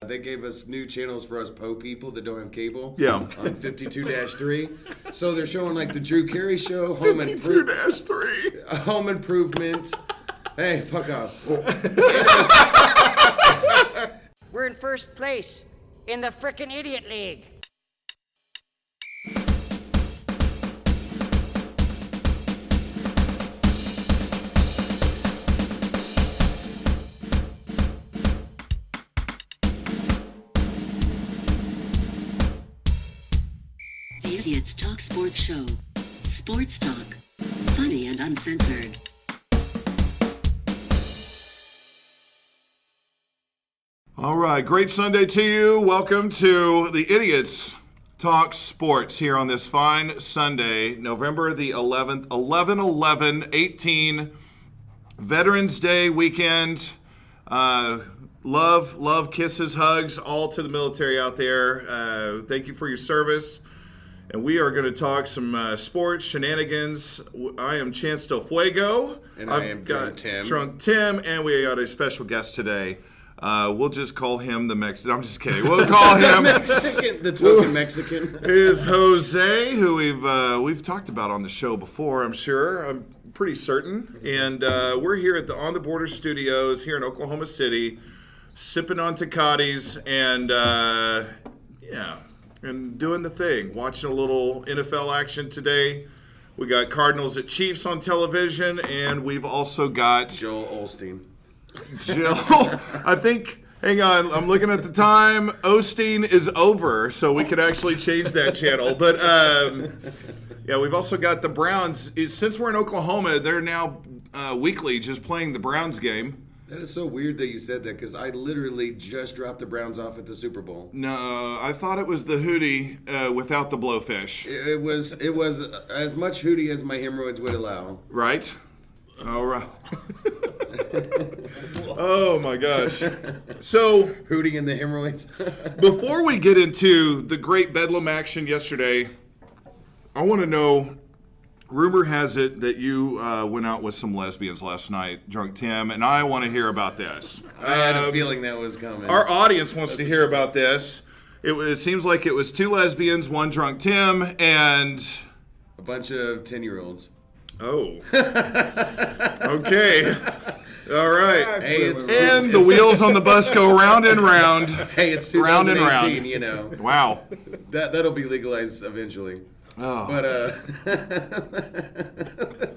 They gave us new channels for us Po people that don't have cable. Yeah. On 52-3. So they're showing like the Drew Carey Show, 52-3. Home Improvement. Hey, fuck off. We're in first place in the frickin' Idiot League. The Idiots Talk Sports Show. Sports talk. Funny and uncensored. All right, great Sunday to you. Welcome to the Idiots Talk Sports here on this fine Sunday, November the 11th, 11/11/18, Veterans Day weekend. Love, kisses, hugs, all to the military out there. Thank you for your service. And we are going to talk some sports shenanigans. I am Chance Del Fuego. And I am Drunk Tim. Drunk Tim, and we got a special guest today. We'll just call him the Mexican. I'm just kidding. We'll call him Mexican, the token Mexican. Is Jose, who we've talked about on the show before. I'm sure. I'm pretty certain. And we're here at the On the Border Studios here in Oklahoma City, sipping on Tecates and and doing the thing. Watching a little NFL action today. We got Cardinals at Chiefs on television, and we've also got Joel Osteen. Jill, I think, hang on, I'm looking at the time. Osteen is over, so we could actually change that channel. But, yeah, we've also got the Browns. Since we're in Oklahoma, they're now weekly just playing the Browns game. That is so weird that you said that because I literally just dropped the Browns off at the Super Bowl. No, I thought it was the Hootie without the blowfish. It was as much Hootie as my hemorrhoids would allow. Right? All right. Oh, my gosh. So, Hootie and the hemorrhoids. before we get into the great Bedlam action yesterday, I want to know, rumor has it that you went out with some lesbians last night, Drunk Tim, and I want to hear about this. I had a feeling that was coming. Our audience wants to hear about this. It seems like it was two lesbians, one Drunk Tim, and a bunch of 10-year-olds. Oh. Okay. All right. Hey, and the wheels on the bus go round and round. Hey, it's 2018, round and round. You know. Wow. That'll be legalized eventually. Oh. But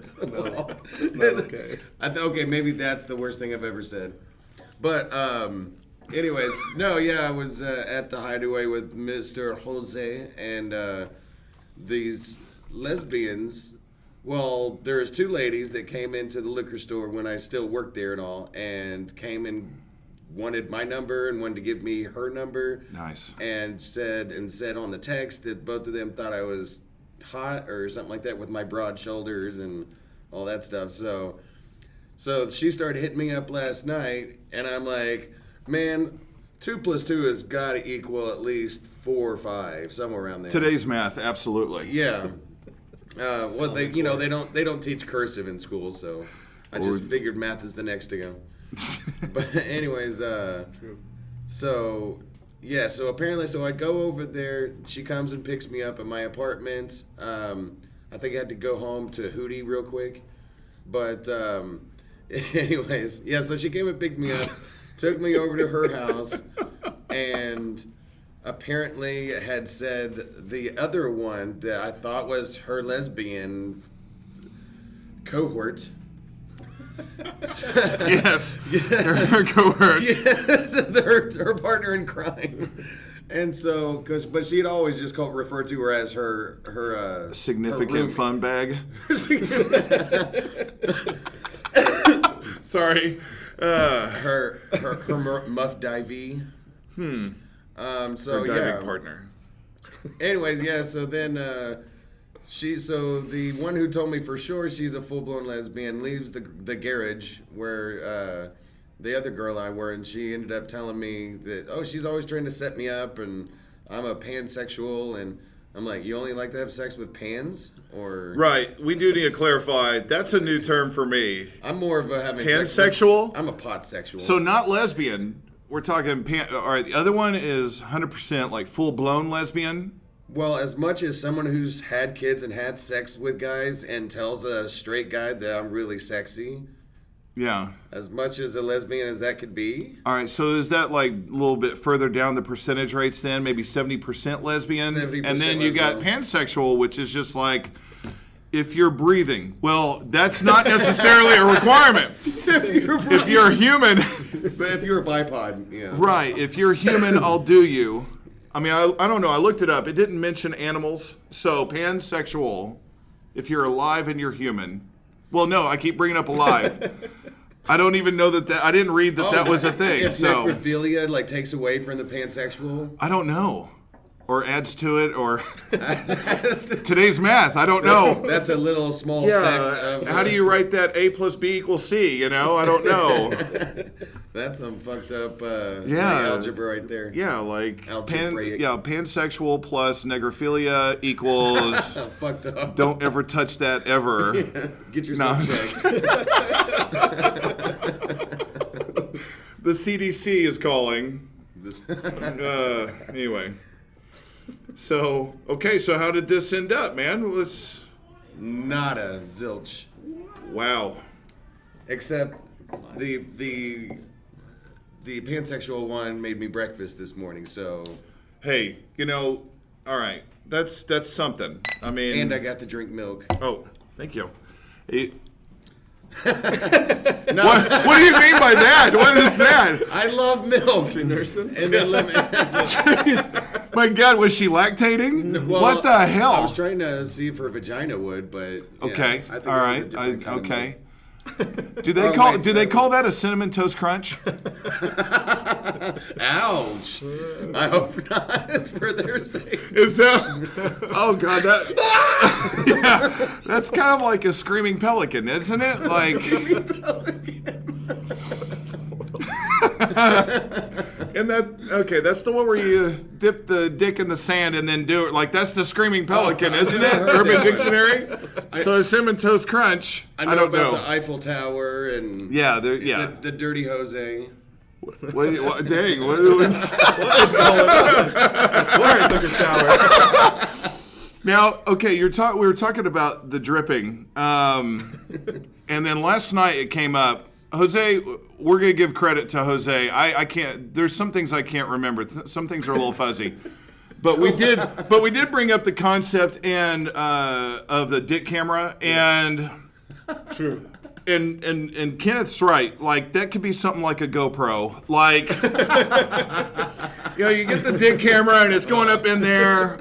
It's not okay. Okay, maybe that's the worst thing I've ever said. But anyways, no, yeah, I was at the Hideaway with Mr. Jose and these lesbians. Well, there's two ladies that came into the liquor store when I still worked there and all, and came and wanted my number and wanted to give me her number. Nice. And said on the text that both of them thought I was hot or something like that with my broad shoulders and all that stuff. So she started hitting me up last night, and I'm like, man, 2 + 2 has got to equal at least 4 or 5, somewhere around there. Today's math, absolutely. Yeah. Well, they don't teach cursive in school, so I just figured math is the next to go. But anyways, so apparently, I go over there. She comes and picks me up at my apartment. I think I had to go home to Hootie real quick, but anyways, yeah. So she came and picked me up, took me over to her house, and apparently had said the other one that I thought was her lesbian cohort. Yes. Her cohort. Yes, her partner in crime. And so, but she had always just referred to her as her Significant fun bag. Sorry. Her muff divey. So Her diving partner. Anyways, yeah. So then the one who told me for sure she's a full-blown lesbian leaves the garage where the other girl I were, and she ended up telling me that she's always trying to set me up, and I'm a pansexual, and I'm like, you only like to have sex with pans, or Right. We do need to clarify. That's a new term for me. I'm more of a having Pansexual? I'm a pot sexual. So not lesbian. we're talking. All right, the other one is 100% like full blown lesbian. Well, as much as someone who's had kids and had sex with guys and tells a straight guy that I'm really sexy, Yeah. as much as a lesbian as that could be. All right, so is that like a little bit further down the percentage rates then? Maybe 70% lesbian? 70% and then you got lesbian. pansexual, which is just like, if you're breathing. Well, that's not necessarily a requirement. If you're human. But if you're a bipod, yeah. Right, if you're human, I'll do you. I mean, I don't know. I looked it up. It didn't mention animals. So pansexual, if you're alive and you're human. Well, no, I keep bringing up alive. I don't even know that I didn't read that was a thing. If So necrophilia like takes away from the pansexual, I don't know. Or adds to it, or today's math. I don't know. that's a little small sect of. How do you write that A plus B equals C? You know, I don't know. That's some fucked up Yeah. algebra right there. Yeah, like Algebraic. pansexual plus negrophilia equals. Fucked up. Don't ever touch that ever. Get yourself checked. The CDC is calling. This- Anyway. So, okay, so how did this end up, man? Let's. Nada, zilch. Wow. Except the pansexual one made me breakfast this morning, so. Hey, all right, that's something. I mean. And I got to drink milk. Oh, thank you. What do you mean by that? What is that? I love milk. She nursing? And then My God, was she lactating? Well, what the hell? I was trying to see if her vagina would, but yeah, Okay, I think all it was a right, different kind of okay. milk. Do they Oh, call wait, do they call that a cinnamon toast crunch? Ouch! I hope not, for their sake. Is that? Oh God, that. Yeah, that's kind of like a screaming pelican, isn't it? Like. And that's the one where you dip the dick in the sand and then do it. Like, that's the screaming pelican, isn't it? Urban Dictionary. So a cinnamon toast crunch. I don't about know. the Eiffel Tower and Yeah, the dirty Jose. Dang, what was? I swear I took a shower. Now, okay, we were talking about the dripping, and then last night it came up. Jose, we're gonna give credit to Jose. I can't. There's some things I can't remember. Some things are a little fuzzy, but we did bring up the concept and of the dick camera and. True. And Kenneth's right. Like, that could be something like a GoPro. Like, you get the dick camera and it's going up in there.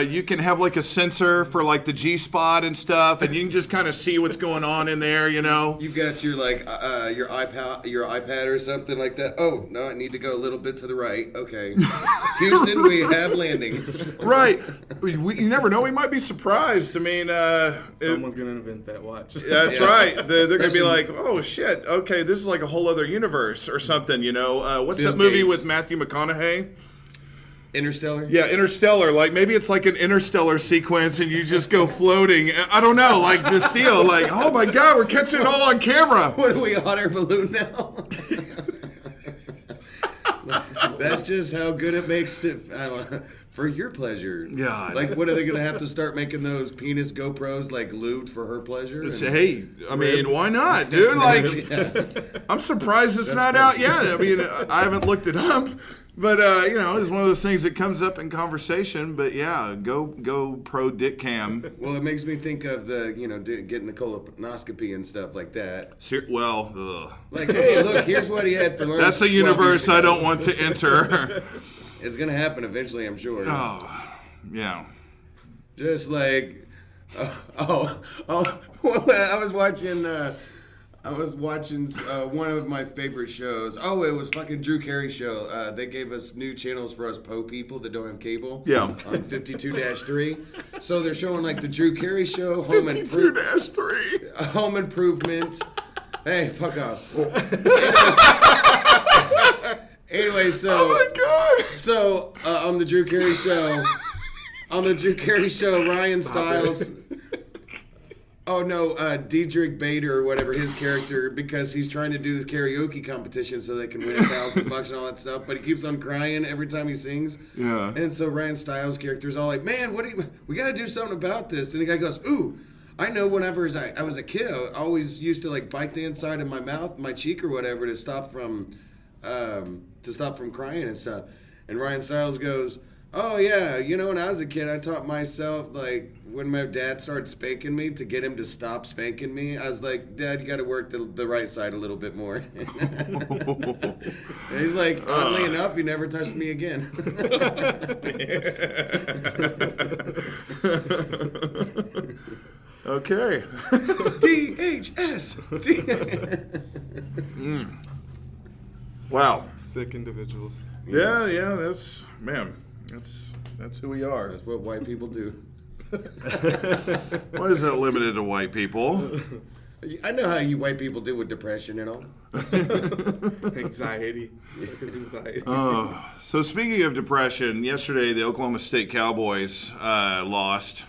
You can have like a sensor for like the G-spot and stuff, and you can just kind of see what's going on in there. You've got your your iPad or something like that. Oh no, I need to go a little bit to the right. Okay, Houston, we have landing. Right. You never know. We might be surprised. I mean, Someone's gonna invent that watch. that's right. They're gonna be like, oh shit, okay, this is like a whole other universe or something. What's Bill that movie Gates. with Matthew McConaughey? Interstellar. Yeah, Interstellar. Like, maybe it's like an Interstellar sequence and you just go floating. I don't know, like this deal. Like, oh my God, we're catching it all on camera. What are we, a hot air balloon now? That's just how good it makes it. I don't know, for your pleasure. God. Like, what are they gonna have to start making those penis GoPros like lubed for her pleasure? Hey, I mean, why not, dude? Like, I'm surprised it's not out yet. I mean, I haven't looked it up. But, it's one of those things that comes up in conversation. But, yeah, go pro dick cam. Well, it makes me think of the, getting the colonoscopy and stuff like that. Ugh. Like, hey, look, here's what he had for lunch. That's a 12 years universe I ago. don't want to enter. It's going to happen eventually, I'm sure. Oh, yeah. Just like, well, I was watching one of my favorite shows. Oh, it was fucking Drew Carey show. They gave us new channels for us po people that don't have cable. Yeah. On 52-3. So they're showing like the Drew Carey show, Home 52-3. Home Improvement. Hey, fuck off. Anyway, so. Oh my God. So on the Drew Carey show, Ryan Stiles. Oh no, Diedrich Bader or whatever his character, because he's trying to do this karaoke competition so they can win $1,000 and all that stuff. But he keeps on crying every time he sings. Yeah. And so Ryan Stiles' character is all like, "Man, we got to do something about this." And the guy goes, "Ooh, I know. Whenever I was a kid, I always used to like bite the inside of my mouth, my cheek or whatever, to stop from crying and stuff." And Ryan Stiles goes, "Oh yeah, when I was a kid, I taught myself, like, when my dad started spanking me, to get him to stop spanking me. I was like, Dad, you got to work the right side a little bit more." And he's like, "Oddly enough, he never touched me again." Okay. DHS. Wow. Sick individuals. Yeah, that's who we are. That's what white people do. Why is that limited to white people? I know how you white people deal with depression and all. Anxiety. Anxiety. So speaking of depression, yesterday the Oklahoma State Cowboys lost.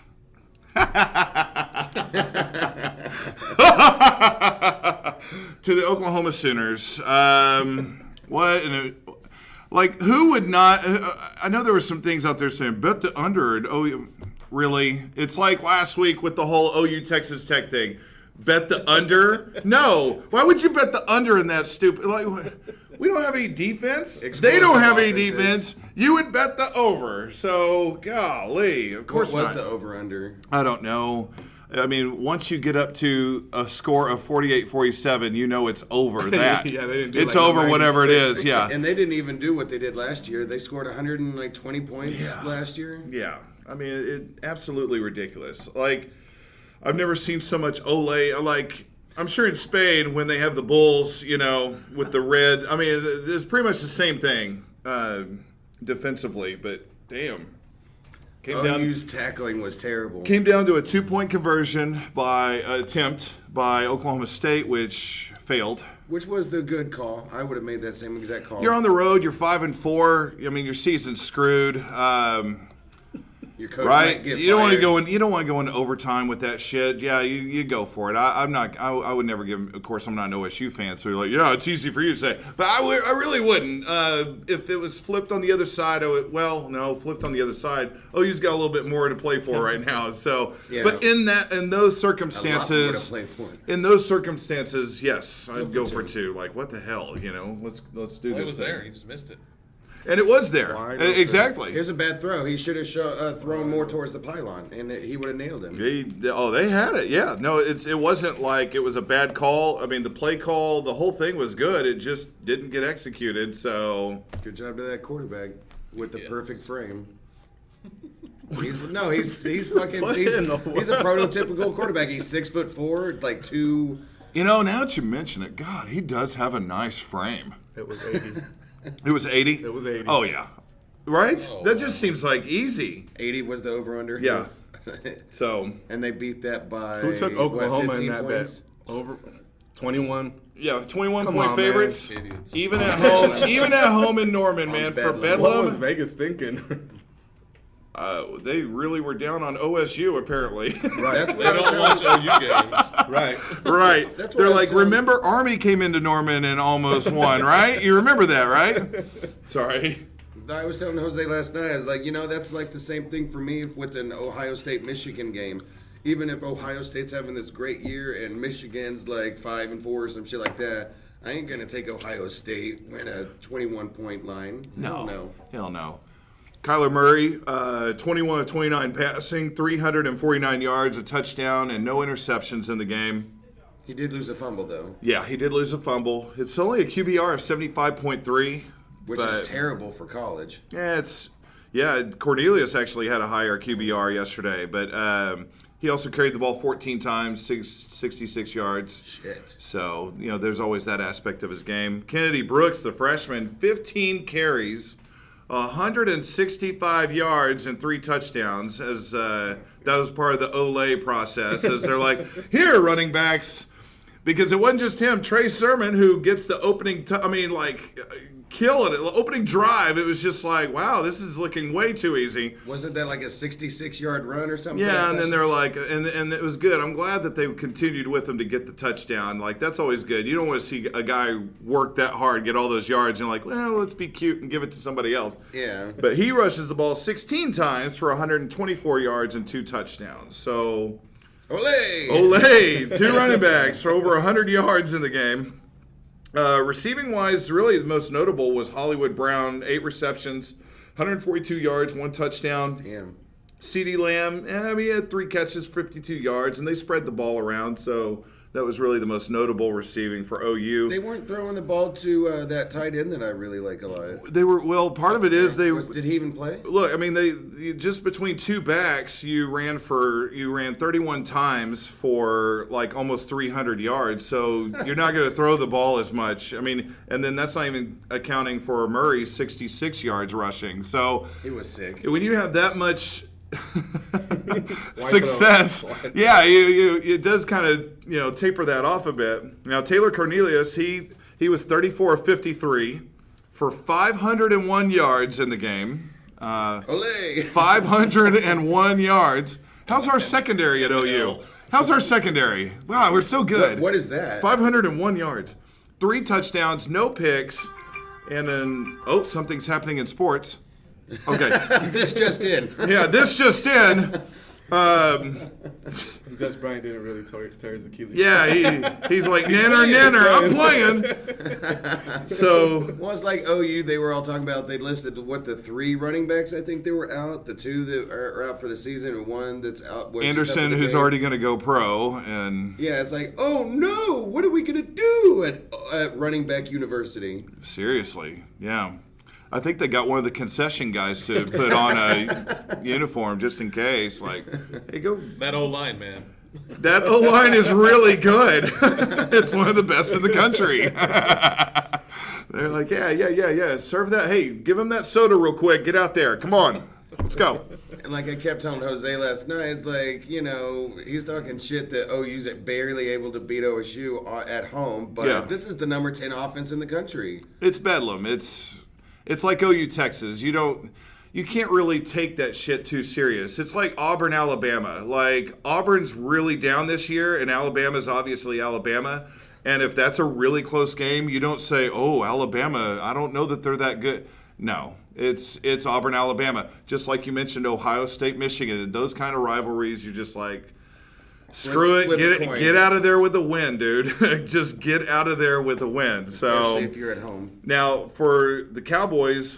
To the Oklahoma Sooners. Who would not? I know there were some things out there saying bet the under. And, really? It's like last week with the whole OU Texas Tech thing. Bet the under? No. Why would you bet the under in that stupid? Like, we don't have any defense. They don't have any defense. You would bet the over. So, golly, of course What was not. the over-under? I don't know. I mean, once you get up to a score of 48-47, you know it's over that. Yeah, they didn't do it's like over whatever it 96. is, yeah. And they didn't even do what they did last year. They scored 120 points last year. Yeah. I mean, it absolutely ridiculous. Like, I've never seen so much Ole. Like, I'm sure in Spain when they have the Bulls, with the red. I mean, it's pretty much the same thing defensively, but damn. OU's tackling was terrible. Came down to a 2-point conversion attempt by Oklahoma State, which failed. Which was the good call. I would have made that same exact call. You're on the road. You're 5-4. I mean, your season's screwed. Your coach Right? might get You don't want to fired. go in. You don't want to go into overtime with that shit. Yeah, you go for it. I'm not. I would never give. Of course, I'm not an OSU fan, so you're like, yeah, it's easy for you to say, but I really wouldn't. If it was flipped on the other side, flipped on the other side. OU's got a little bit more to play for right now. So, Yeah. but in those circumstances, play for. yes, I'd go for 2. Like, what the hell, Let's do Well, this. it was thing. there. He just missed it. And it was there. Wide open. Exactly. Here's a bad throw. He should have thrown more towards the pylon, and he would have nailed him. They had it. Yeah. No, it wasn't like it was a bad call. I mean, the play call, the whole thing was good. It just didn't get executed. So Good job to that quarterback with the Yes. perfect frame. He's fucking he's a the prototypical quarterback. He's 6'4", like 2. now that you mention it, God, he does have a nice frame. It was 80. It was 80. It was 80. Oh yeah. Right. Oh, That just seems like easy. 80 was the over/under. Yeah. So And they beat that by Who took Oklahoma in 15 that points? bet? Over 21. yeah, 21 Come point on, favorites. man. Idiots. Even at home in Norman, man, for Bedlam. What was Bedlam. Vegas thinking? They really were down on OSU apparently. That's what They I was don't watch telling OU games. Right. Right. That's what They're I was like, telling- remember Army came into Norman and almost won, right? You remember that, right? Sorry. I was telling Jose last night, I was like, that's like the same thing for me with an Ohio State-Michigan game. Even if Ohio State's having this great year and Michigan's like 5-4 or some shit like that, I ain't going to take Ohio State win a 21-point line. No. Hell no. Kyler Murray, 21 of 29 passing, 349 yards, a touchdown, and no interceptions in the game. He did lose a fumble, though, Yeah, he did lose a fumble. It's only a QBR of 75.3. which is terrible for college. Yeah, Cornelius actually had a higher QBR yesterday, but he also carried the ball 14 times, 66 yards. Shit. So, there's always that aspect of his game. Kennedy Brooks, the freshman, 15 carries, 165 yards, and 3 touchdowns, as that was part of the Ole process, as they're like, here, running backs. Because it wasn't just him. Trey Sermon, who gets the opening, killing it. Opening drive, it was just like, wow, this is looking way too easy. Wasn't that like a 66-yard run or something? Yeah, and then they're like, and it was good. I'm glad that they continued with him to get the touchdown. Like, that's always good. You don't want to see a guy work that hard, get all those yards, and you're like, well, let's be cute and give it to somebody else. Yeah. But he rushes the ball 16 times for 124 yards and 2 touchdowns. So, Olay! 2 running backs for over 100 yards in the game. Receiving wise, really the most notable was Hollywood Brown, 8 receptions, 142 yards, 1 touchdown. Damn. CeeDee Lamb, he had 3 catches, 52 yards, and they spread the ball around, so that was really the most notable receiving for OU. They weren't throwing the ball to that tight end that I really like a lot. They were, well, part of it is Did he even play? Look, I mean, they just between 2 backs, you ran 31 times for like almost 300 yards. So you're not going to throw the ball as much. I mean, and then that's not even accounting for Murray's 66 yards rushing. So He was sick. when you have that much success, yeah, it does kind of taper that off a bit. Now Taylor Cornelius, he was 34 of 53 for 501 yards in the game. Olay! 501 yards. How's our secondary at OU? How's our secondary? Wow, we're so good. What is that? 501 yards, 3 touchdowns, no picks, and then something's happening in sports. Okay. This just in. Yeah, this just in. Dez Bryant didn't really tear his Achilles. Yeah, he's like, nanner, I'm playing. So, Well, it's like OU, they were all talking about, they listed the 3 running backs I think they were out, the 2 that are out for the season, and 1 that's out. Anderson, who's already going to go pro, and Yeah, it's like, oh no, what are we going to do at running back university? seriously, yeah. I think they got one of the concession guys to put on a uniform just in case. Like, hey, go. That O-line, man. That O-line is really good. It's one of the best in the country. They're like, yeah. Serve that. Hey, give him that soda real quick. Get out there. Come on. Let's go. And like I kept telling Jose last night, it's like, he's talking shit that OU's barely able to beat OSU at home, but Yeah. this is the number 10 offense in the country. It's Bedlam. It's like OU Texas. You can't really take that shit too serious. It's like Auburn, Alabama. Like, Auburn's really down this year, and Alabama's obviously Alabama. And if that's a really close game, you don't say, oh, Alabama, I don't know that they're that good. No, it's Auburn, Alabama. Just like you mentioned, Ohio State, Michigan. Those kind of rivalries, you're just like, screw Flip it, a coin. get out of there with a win, dude. Just get out of there with a win. So Especially if you're at home. now, for the Cowboys,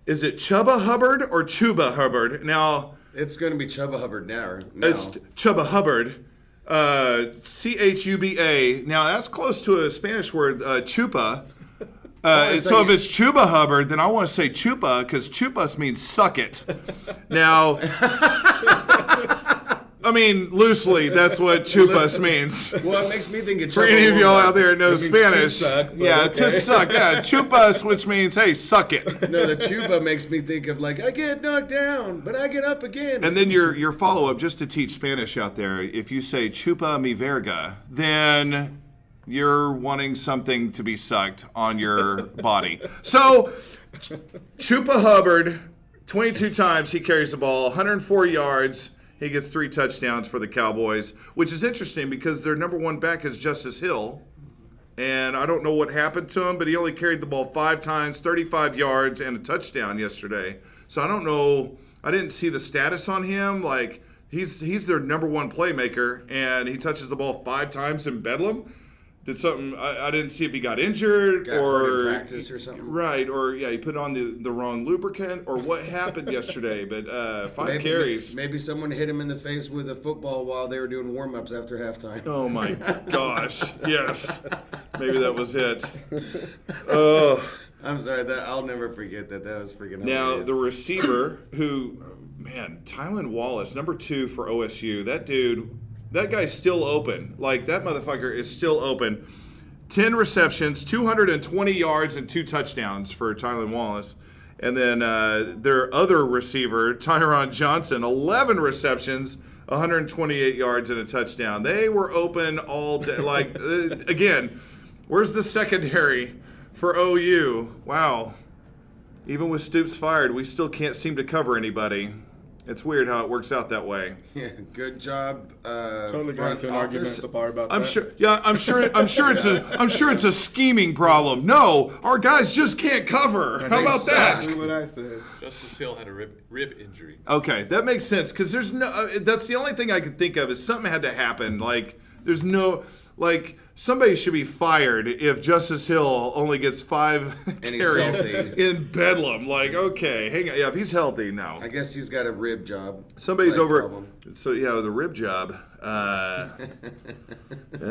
is it Chuba Hubbard or Chuba Hubbard? Now, It's going to be Chuba Hubbard now. it's Chuba Hubbard, Chuba. Now, that's close to a Spanish word, chupa. So if it's Chuba Hubbard, then I want to say chupa because chupas means suck it. Now, I mean, loosely, that's what chupas means. Well, it makes me think of For Chuba any of y'all Hubbard. out there that know It means Spanish, to suck, but yeah, okay. to suck, yeah, chupas, which means, hey, suck it. No, the Chuba makes me think of like, I get knocked down, but I get up again. And then your follow-up, just to teach Spanish out there, if you say chupa mi verga, then you're wanting something to be sucked on your body. So, Chupa Hubbard, 22 times he carries the ball, 104 yards. He gets 3 touchdowns for the Cowboys, which is interesting because their number 1 back is Justice Hill. And I don't know what happened to him, but he only carried the ball 5 times, 35 yards, and a touchdown yesterday. So I don't know. I didn't see the status on him. Like, he's their number 1 playmaker, and he touches the ball 5 times in Bedlam. Did something, I didn't see if he got injured Got hurt or in practice or something. Right, or he put on the wrong lubricant or what happened yesterday. But 5 carries. Maybe someone hit him in the face with a football while they were doing warm-ups after halftime. Oh my gosh, yes. Maybe that was it. Oh. I'm sorry, I'll never forget that. That was freaking Now, hilarious. the receiver who, man, Tylan Wallace, number 2 for OSU, that guy's still open. Like, that motherfucker is still open. 10 receptions, 220 yards, and 2 touchdowns for Tylan Wallace. And then their other receiver, Tyron Johnson, 11 receptions, 128 yards, and a touchdown. They were open all day. Like, again, where's the secondary for OU. Wow. Even with Stoops fired, we still can't seem to cover anybody. It's weird how it works out that way. Yeah, good job. Totally got front into an argument office. at the bar about I'm that. sure. Yeah, I'm sure it's a scheming problem. No, our guys just can't cover. How about that? That's what I said. Justice Hill had a rib injury. Okay, that makes sense because there's no. That's the only thing I could think of is something had to happen. Like there's no. Like somebody should be fired if Justice Hill only gets 5 And he's carries healthy. in Bedlam. Like okay, hang on. Yeah, if he's healthy now. I guess he's got a rib job. Somebody's Leg over. problem. So yeah, the rib job. That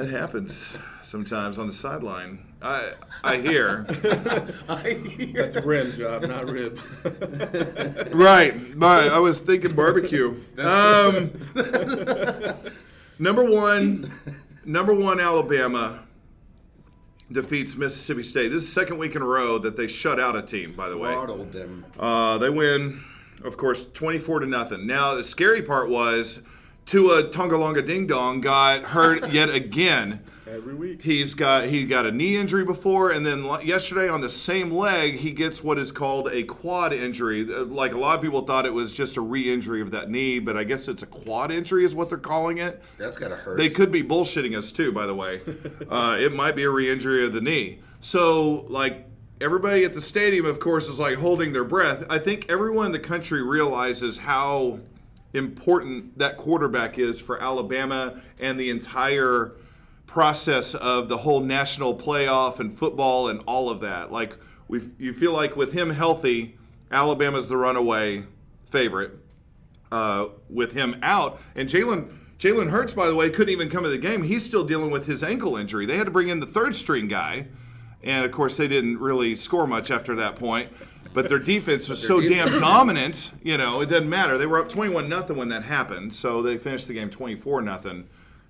happens sometimes on the sideline. I hear. That's a rim job, not rib. Right. I was thinking barbecue. Number one, Alabama defeats Mississippi State. This is the second week in a row that they shut out a team, by the way. Throttled them. They win, of course, 24-0. Now, the scary part was Tua Tongalonga Ding Dong got hurt yet again. Every week. He got a knee injury before, and then yesterday on the same leg, he gets what is called a quad injury. Like a lot of people thought it was just a re-injury of that knee, but I guess it's a quad injury is what they're calling it. That's gotta hurt. They could be bullshitting us too, by the way. It might be a re-injury of the knee. So, like, everybody at the stadium, of course, is like holding their breath. I think everyone in the country realizes how important that quarterback is for Alabama and the entire process of the whole national playoff and football and all of that. Like you feel like with him healthy, Alabama's the runaway favorite. With him out, and Jalen Hurts, by the way, couldn't even come to the game. He's still dealing with his ankle injury. They had to bring in the third string guy, and of course they didn't really score much after that point. But their defense was so damn dominant, it doesn't matter. They were up 21-0 when that happened, so they finished the game 24-0.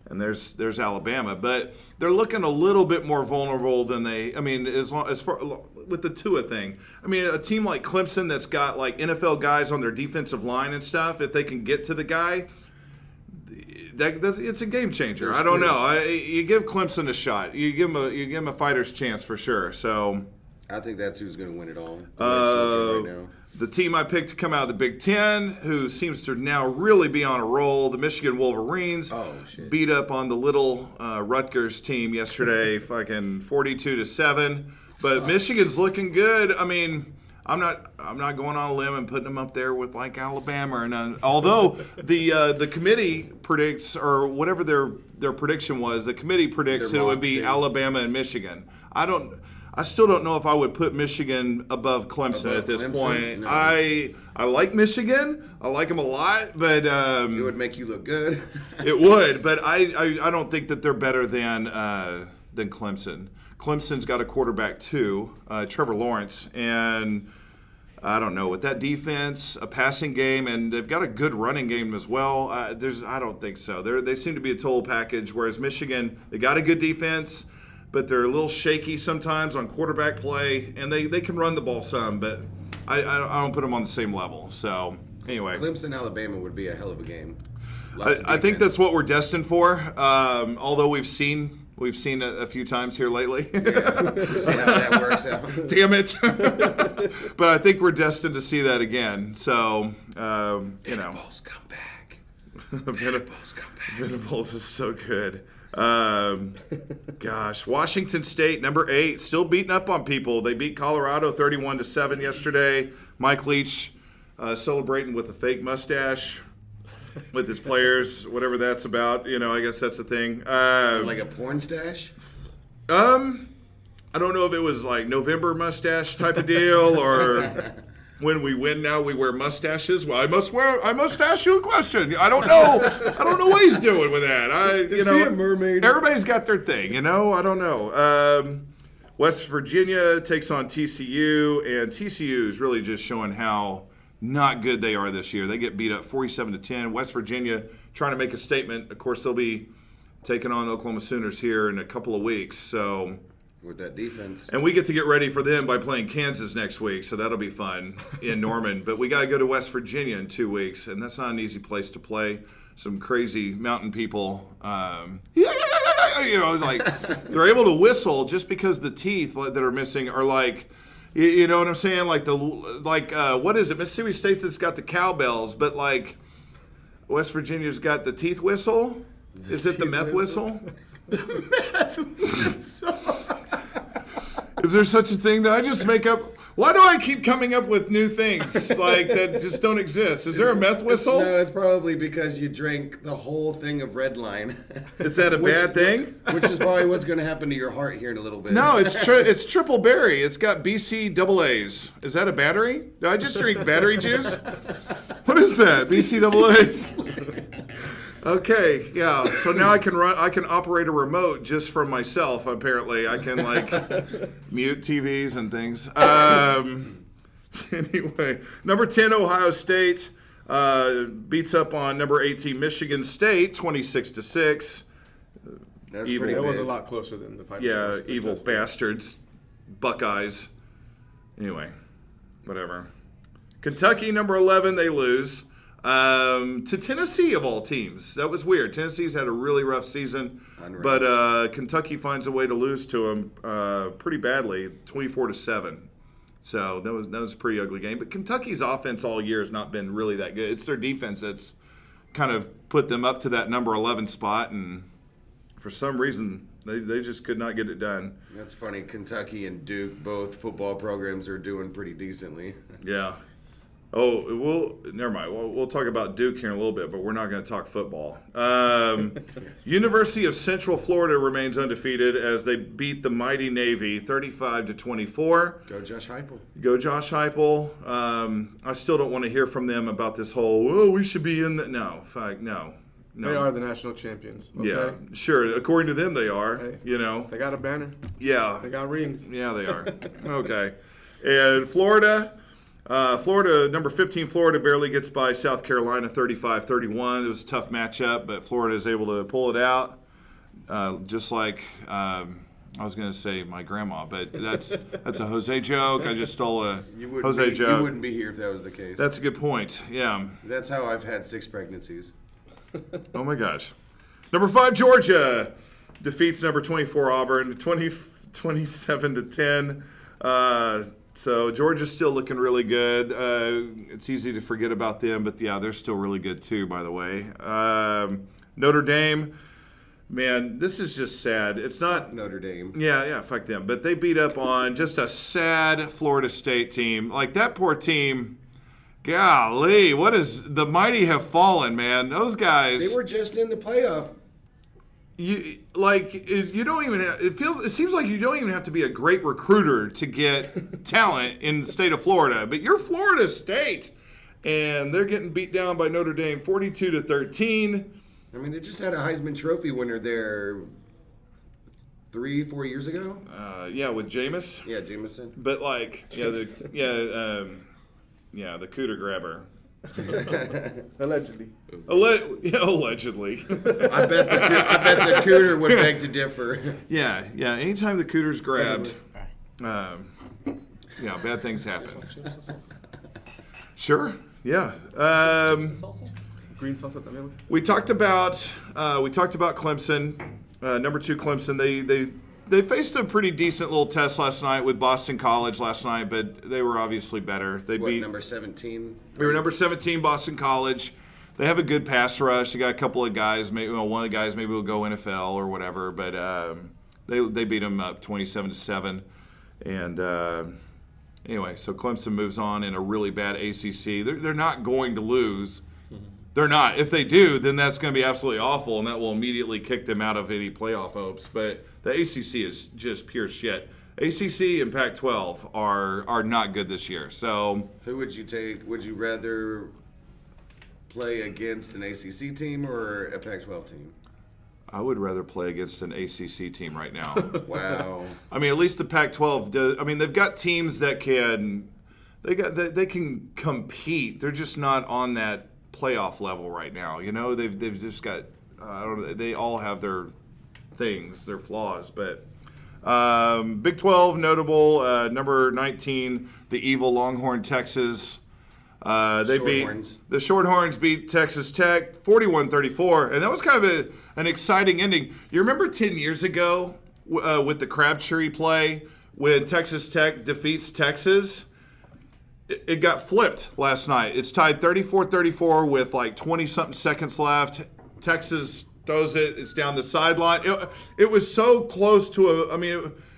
And there's Alabama, but they're looking a little bit more vulnerable than as far with the Tua thing. I mean, a team like Clemson that's got like NFL guys on their defensive line and stuff, if they can get to the guy, it's a game changer. I don't know. You give Clemson a shot. You give him a fighter's chance for sure. So I think that's who's going to win it all. Right now. The team I picked to come out of the Big Ten, who seems to now really be on a roll, the Michigan Wolverines, beat up on the little Rutgers team yesterday, fucking 42-7. But Michigan's looking good. I mean, I'm not going on a limb and putting them up there with like Alabama or none. Although the committee predicts, or whatever their prediction was, the committee predicts that it would be Alabama and Michigan. I still don't know if I would put Michigan above Clemson at this point. No. I like Michigan. I like them a lot, but it would make you look good. it would. But I don't think that they're better than Clemson. Clemson's got a quarterback too, Trevor Lawrence, and I don't know, with that defense, a passing game, and they've got a good running game as well. I don't think so. They seem to be a total package. Whereas Michigan, they got a good defense, but they're a little shaky sometimes on quarterback play, and they can run the ball some, but I don't put them on the same level. So anyway, Clemson, Alabama would be a hell of a game. I think that's what we're destined for. Although we've seen a few times here lately. Yeah, we'll see how that works out. Damn it! But I think we're destined to see that again. So Venables come back. Venables come back. Venables is so good. Gosh, Washington State, number 8, still beating up on people. They beat Colorado 31-7 yesterday. Mike Leach celebrating with a fake mustache with his players, whatever that's about. I guess that's the thing. Like a porn stash? I don't know if it was like November mustache type of deal or when we win now we wear mustaches. Well, I must ask you a question. I don't know what he's doing with that. Is he a mermaid? Everybody's got their thing, I don't know. West Virginia takes on TCU, and TCU is really just showing how not good they are this year. They get beat up 47-10. West Virginia trying to make a statement. Of course, they'll be taking on the Oklahoma Sooners here in a couple of weeks. So with that defense. And we get to get ready for them by playing Kansas next week, so that'll be fun in Norman. But we got to go to West Virginia in 2 weeks, and that's not an easy place to play. Some crazy mountain people. you know, like they're able to whistle just because the teeth that are missing are like, you know what I'm saying? Like what is it? Mississippi State that's got the cowbells, but like West Virginia's got the teeth whistle. Is it the meth whistle? Is there such a thing that I just make up? Why do I keep coming up with new things like that just don't exist? Is there a meth whistle? No, it's probably because you drank the whole thing of Red Line. Is that a bad thing? Which is probably what's going to happen to your heart here in a little bit. No, it's triple berry. It's got BC double A's. Is that a battery? Did I just drink battery juice? What is that? BC double A's. Okay, yeah. So now I can operate a remote just from myself. Apparently, I can like mute TVs and things. Anyway, number 10 Ohio State beats up on number 18 Michigan State 26-6. That's Evil. pretty That was a big. lot closer than the Pipers. Yeah, were evil suggesting. bastards, Buckeyes. Anyway, whatever. Kentucky number 11, they lose. To Tennessee of all teams. That was weird. Tennessee's had a really rough season, Unreal. but Kentucky finds a way to lose to them pretty badly, 24-7. So that was a pretty ugly game. But Kentucky's offense all year has not been really that good. It's their defense that's kind of put them up to that number 11 spot, and for some reason they just could not get it done. That's funny. Kentucky and Duke, both football programs, are doing pretty decently. Yeah. Oh, never mind. We'll talk about Duke here in a little bit, but we're not going to talk football. University of Central Florida remains undefeated as they beat the mighty Navy 35-24. Go Josh Heupel. Go Josh Heupel. I still don't want to hear from them about this whole, we should be in the... No, fuck, no. They are the national champions. Okay? Yeah, sure. According to them, they are. Hey. You know. They got a banner. Yeah. They got rings. Yeah, they are. Okay. And Florida, number 15, Florida barely gets by South Carolina 35-31. It was a tough matchup, but Florida is able to pull it out. Just like, I was going to say my grandma, but that's a Jose joke. I just stole a Jose joke. You wouldn't be here if that was the case. That's a good point. Yeah. That's how I've had 6 pregnancies. Oh, my gosh. Number 5, Georgia defeats number 24, Auburn, 27-10. So Georgia's still looking really good. It's easy to forget about them, but yeah, they're still really good too, by the way. Notre Dame, man, this is just sad. It's not Notre Dame. Yeah, fuck them. But they beat up on just a sad Florida State team. Like that poor team. Golly, the mighty have fallen, man. Those guys. They were just in the playoff. You don't even it seems like you don't even have to be a great recruiter to get talent in the state of Florida, but you're Florida State and they're getting beat down by Notre Dame 42-13. I mean, they just had a Heisman Trophy winner there 3-4 years ago. Yeah, with Jameis. Yeah, Jameson. But the cooter grabber. Allegedly. Allegedly. I bet the Cooter would beg to differ. Yeah. Anytime the cooter's grabbed, bad things happen. Sure. Yeah. Green salsa también. We talked about Clemson, number 2 Clemson. They faced a pretty decent little test last night with Boston College last night, but they were obviously better. They beat number 17. They were number 17 Boston College. They have a good pass rush. They got a couple of guys. Maybe one of the guys maybe will go NFL or whatever, but they beat them up 27-7. And anyway, so Clemson moves on in a really bad ACC. They're not going to lose. They're not. If they do, then that's going to be absolutely awful, and that will immediately kick them out of any playoff hopes. But the ACC is just pure shit. ACC and Pac-12 are not good this year. So Who would you take? Would you rather play against an ACC team or a Pac-12 team? I would rather play against an ACC team right now. Wow. I mean, at least the Pac-12 does. I mean, they've got teams that can compete. They're just not on that playoff level right now. You know, they've just got I don't know. They all have their things, their flaws, but Big 12 notable number 19, the evil Longhorn Texas Shorthorns. The Shorthorns beat Texas Tech 41-34, and that was kind of an exciting ending. You remember 10 years ago with the Crabtree play when Texas Tech defeats Texas? It got flipped last night. It's tied 34-34 with like 20-something seconds left. Texas throws it. It's down the sideline. It was so close to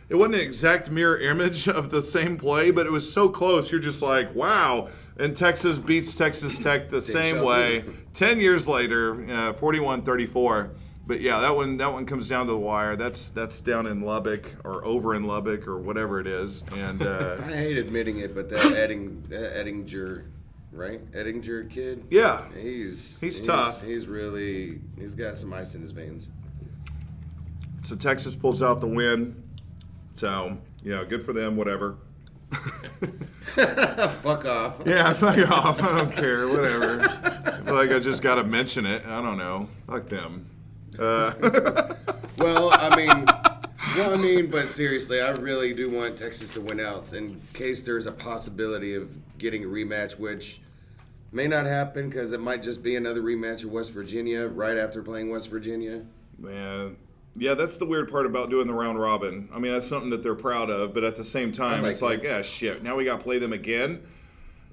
it wasn't an exact mirror image of the same play, but it was so close. You're just like, wow. And Texas beats Texas Tech the same way 10 years later, 41-34. But yeah, that one comes down to the wire. That's down in Lubbock or over in Lubbock or whatever it is. And I hate admitting it, but that Ettinger, right? Ettinger kid. Yeah, he's tough. He's got some ice in his veins. So Texas pulls out the win. So good for them. Whatever. Fuck off. Yeah, fuck off. I don't care. Whatever. I feel like I just got to mention it. I don't know. Fuck them. Well, I mean, but seriously, I really do want Texas to win out in case there's a possibility of getting a rematch, which may not happen because it might just be another rematch of West Virginia right after playing West Virginia. Man. Yeah, that's the weird part about doing the round robin. I mean, that's something that they're proud of, but at the same time, it's like, shit, now we got to play them again.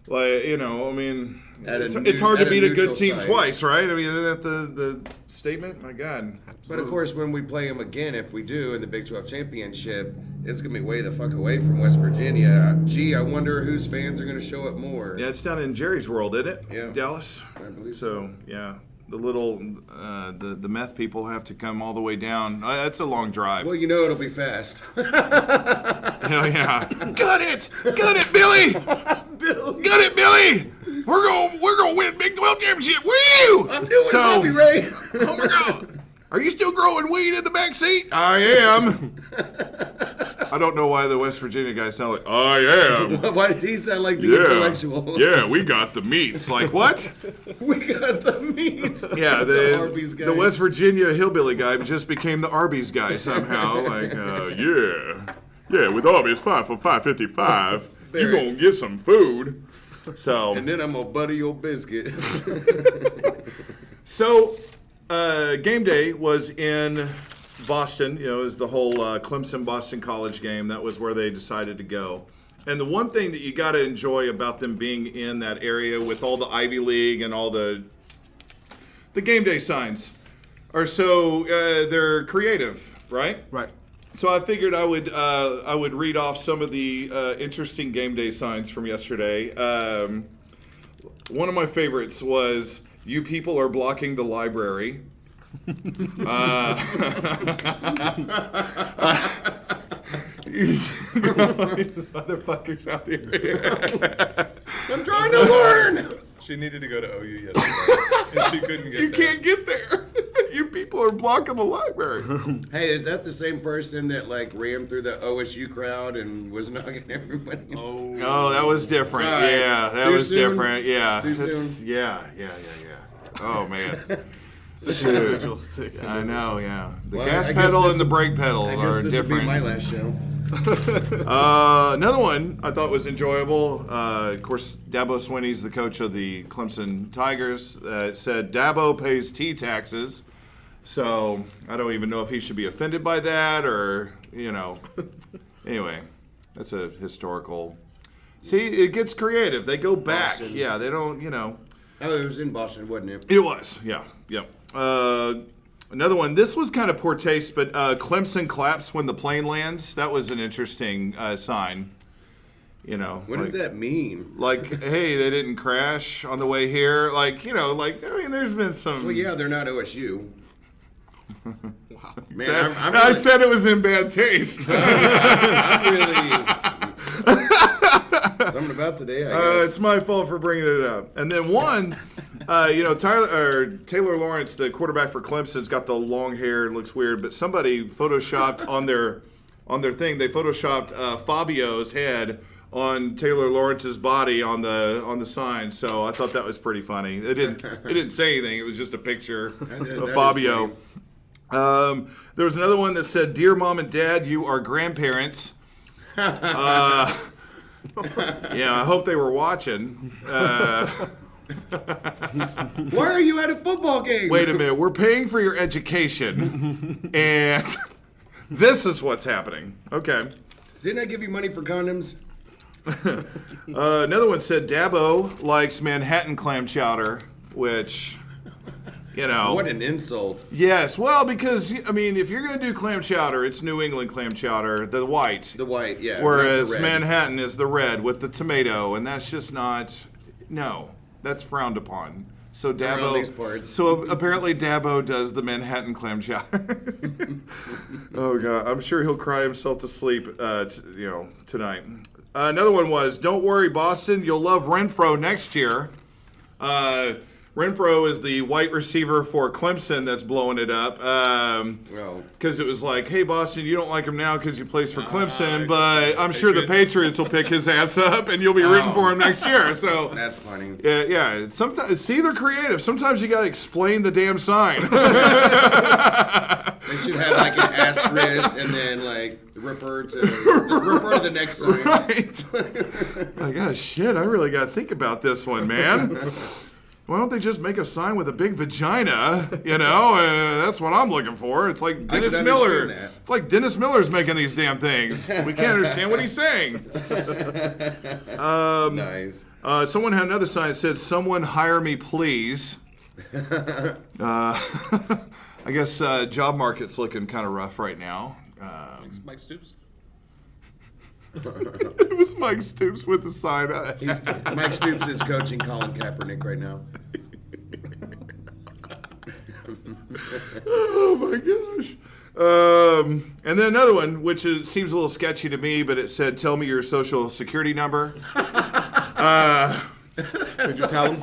Like, it's hard to beat a good team twice, right? I mean, isn't that the statement? My God. But of course, when we play them again, if we do in the Big 12 championship, it's going to be way the fuck away from West Virginia. Gee, I wonder whose fans are going to show up more. Yeah, it's down in Jerry's World, isn't it? Yeah. Dallas? I believe so. Yeah. The little, the meth people have to come all the way down. That's a long drive. Well, it'll be fast. Hell yeah! Got it, Billy! Got it, Billy! We're gonna win Big 12 championship. Woo! I'm doing it, Bobby Ray. Oh my God! Are you still growing weed in the back seat? I am. I don't know why the West Virginia guy sound like I am. Why did he sound like the intellectual? Yeah, we got the meats. Like what? We got the meats. Yeah, the Arby's guy. The West Virginia hillbilly guy just became the Arby's guy somehow. Like, yeah, with Arby's 5 for $5.55, you gonna get some food. So. And then I'm gonna butter your biscuit. So, game day was in Boston. It was the whole Clemson-Boston College game. That was where they decided to go. And the one thing that you got to enjoy about them being in that area with all the Ivy League and all the game day signs are so they're creative, right? Right. So I figured I would read off some of the interesting game day signs from yesterday. One of my favorites was, "You people are blocking the library." Motherfuckers out here. I'm trying to learn. She needed to go to OU yesterday, and she couldn't get You there. can't get there. You people are blocking the library. Hey, is that the same person that ran through the OSU crowd and was knocking everybody? Oh, that was different. Sorry. Yeah, that Too was soon? different. Yeah. Too That's- soon? Yeah. Oh, man. I know, yeah. The Well, gas I guess pedal this and the will- brake pedal I guess are this different. will be my last show. Another one I thought was enjoyable. Of course, Dabo Swinney's the coach of the Clemson Tigers. It said Dabo pays tea taxes. So I don't even know if he should be offended by that or, Anyway, that's a historical. See, it gets creative. They go back. Boston. Yeah, they don't, Oh, it was in Boston, wasn't it? It was, yeah. Another one. This was kind of poor taste, but Clemson claps when the plane lands. That was an interesting sign. What does that mean? Like, hey, they didn't crash on the way here. There's been some. Well, yeah, they're not OSU. Wow. Man, I said it was in bad taste. I'm really something about today. I guess. It's my fault for bringing it up. And then one, Taylor Lawrence, the quarterback for Clemson's got the long hair. It looks weird, but somebody photoshopped on their thing. They photoshopped Fabio's head on Taylor Lawrence's body on the sign. So I thought that was pretty funny. It didn't say anything. It was just a picture of Fabio. There was another one that said, "Dear Mom and Dad, you are grandparents." Yeah, I hope they were watching. Why are you at a football game? Wait a minute, we're paying for your education, and this is what's happening. Okay. Didn't I give you money for condoms? Another one said Dabo likes Manhattan clam chowder, which, you know. What an insult. Yes, well, because, I mean, if you're going to do clam chowder, it's New England clam chowder, the white. The white, yeah. Whereas not the red. Manhattan is the red with the tomato, and that's just not, no, that's frowned upon. So Around these Dabo, parts. so apparently Dabo does the Manhattan clam chowder. Oh God, I'm sure he'll cry himself to sleep, tonight. Another one was, don't worry, Boston, you'll love Renfro next year. Renfro is the white receiver for Clemson that's blowing it up. Because it was like, hey, Boston, you don't like him now because he plays for Clemson, but I'm sure the Patriots will pick his ass up and you'll be rooting for him next year. So That's funny. yeah. Sometimes, see, they're creative. Sometimes you got to explain the damn sign. They should have like an asterisk and then like refer to the next sign. Right. Like, oh, shit, I really got to think about this one, man. Why don't they just make a sign with a big vagina? That's what I'm looking for. It's like Dennis can Miller. understand that. It's like Dennis Miller's making these damn things. We can't understand what he's saying. Nice. Someone had another sign that said, someone hire me, please. I guess job market's looking kind of rough right now. Mike Stoops. It was Mike Stoops with the sign. Mike Stoops is coaching Colin Kaepernick right now. Oh my gosh. And then another one, which seems a little sketchy to me, but it said, tell me your social security number. Did you tell him?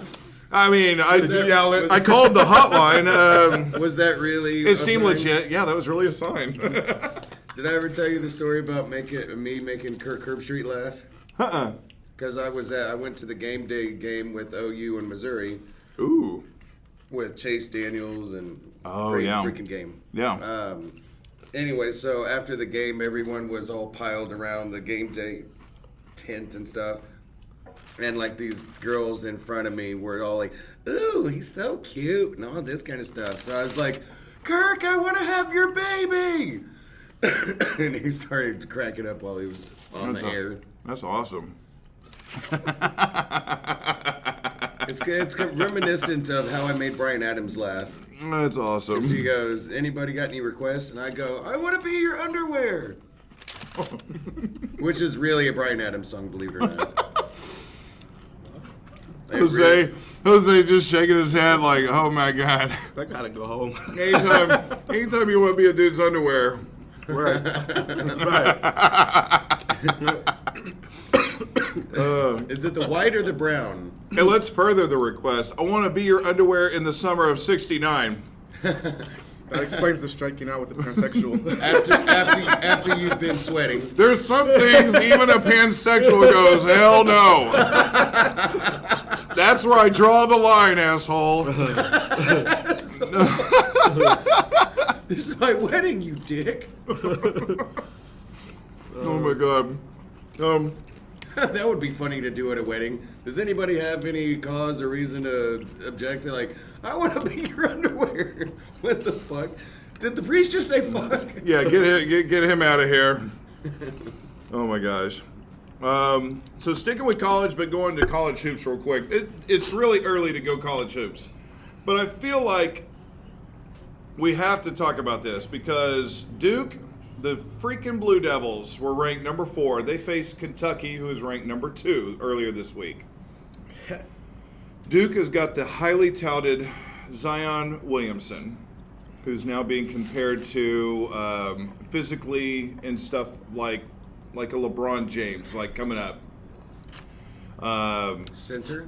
I mean, Did you yell it? I called the hotline. Was that really? It a seemed sign? legit. Yeah, that was really a sign. Did I ever tell you the story about me making Kirk Herbstreit laugh? Because I went to the game day game with OU in Missouri Ooh. with Chase Daniels and Oh, yeah. freaking game. Yeah. Anyway, so after the game, everyone was all piled around the game day tent and stuff. And like these girls in front of me were all like, ooh, he's so cute and all this kind of stuff. So I was like, Kirk, I want to have your baby. And he started cracking up while he was on the air. That's awesome. It's reminiscent of how I made Bryan Adams laugh. That's awesome. He goes, anybody got any requests? And I go, I want to be your underwear. Which is really a Bryan Adams song, believe it or not. Jose just shaking his head like, oh my God. I gotta go home. Anytime you want to be a dude's underwear. Right. Is it the white or the brown? Hey, let's further the request. I want to be your underwear in the summer of '69. That explains the striking out with the pansexual. After you've been sweating. There's some things even a pansexual goes, hell no. That's where I draw the line, asshole. This is my wedding, you dick. Oh my God. That would be funny to do at a wedding. Does anybody have any cause or reason to object to, like, I want to be your underwear? What the fuck? Did the priest just say fuck? Yeah, get him out of here. Oh my gosh. So sticking with college, but going to college hoops real quick. It's really early to go college hoops. But I feel like we have to talk about this because Duke, the freaking Blue Devils, were ranked number 4. They faced Kentucky, who is ranked number 2 earlier this week. Duke has got the highly touted Zion Williamson, who's now being compared to physically and stuff like a LeBron James, like coming up. Center?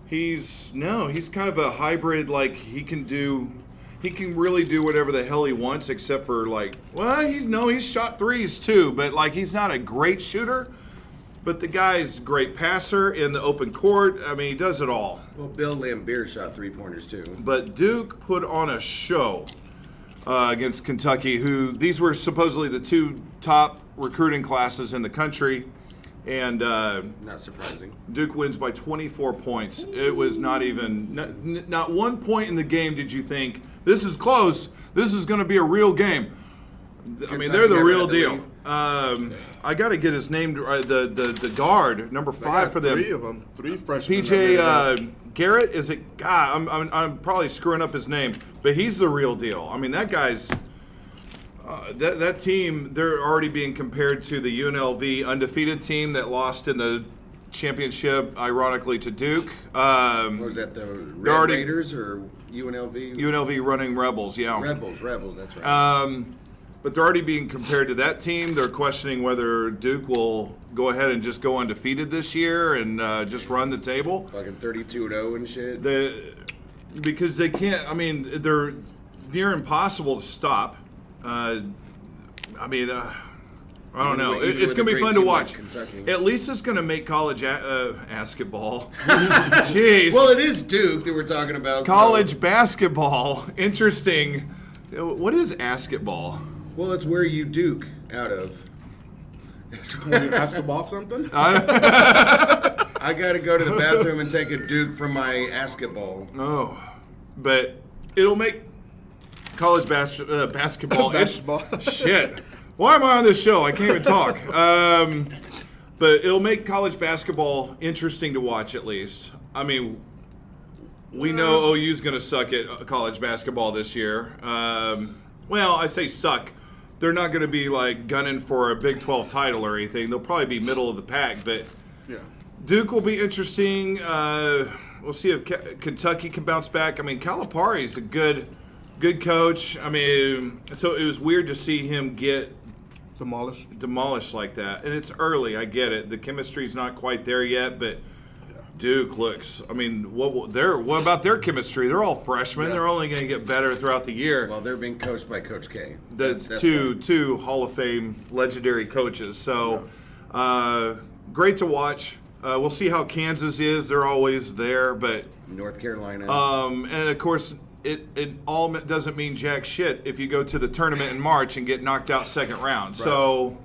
He's kind of a hybrid. Like he can really do whatever the hell he wants, except for he's shot threes too, but like he's not a great shooter. But the guy's a great passer in the open court. I mean, he does it all. Well, Bill Laimbeer shot 3-pointers too. But Duke put on a show against Kentucky, who these were supposedly the 2 top recruiting classes in the country. And Not surprising. Duke wins by 24 points. It was not even, not 1 point in the game did you think, this is close, this is going to be a real game. I mean, they're the never real had the deal. lead. I got to get his name, the guard, number 5 for them. 3 of them. 3 freshmen. PJ Garrett, is it? God, I'm probably screwing up his name, but he's the real deal. I mean, that guy's that team. They're already being compared to the UNLV undefeated team that lost in the championship, ironically, to Duke. What was that, the Raiders or UNLV? UNLV running Rebels, yeah. Rebels, that's right. But they're already being compared to that team. They're questioning whether Duke will go ahead and just go undefeated this year and just run the table. Fucking 32-0 and shit. Because they can't. I mean, they're near impossible to stop. I don't know. Even It's with going to a be great fun to team watch. like Kentucky. At least it's going to make college basketball. Jeez. Well, it is Duke that we're talking about. College basketball. Interesting. What is basketball? Well, it's where you Duke out of. When you ask the ball something? I got to go to the bathroom and take a Duke from my basketball. Oh, but it'll make college basketball. Basketball. Shit. Why am I on this show? I can't even talk. But it'll make college basketball interesting to watch at least. I mean, we know OU's going to suck at college basketball this year. Well, I say suck. They're not going to be like gunning for a Big 12 title or anything. They'll probably be middle of the pack, but Yeah. Duke will be interesting. We'll see if Kentucky can bounce back. I mean, Calipari's a good coach. I mean, so it was weird to see him get demolished like that. And it's early. I get it. The chemistry's not quite there yet, but Duke looks. I mean, what about their chemistry? They're all freshmen. Yeah. They're only going to get better throughout the year. Well, they're being coached by Coach K. That's fun. two Hall of Fame legendary coaches. So great to watch. We'll see how Kansas is. They're always there, but North Carolina. and of course it all doesn't mean jack shit if you go to the tournament in March and get knocked out second round. Right. So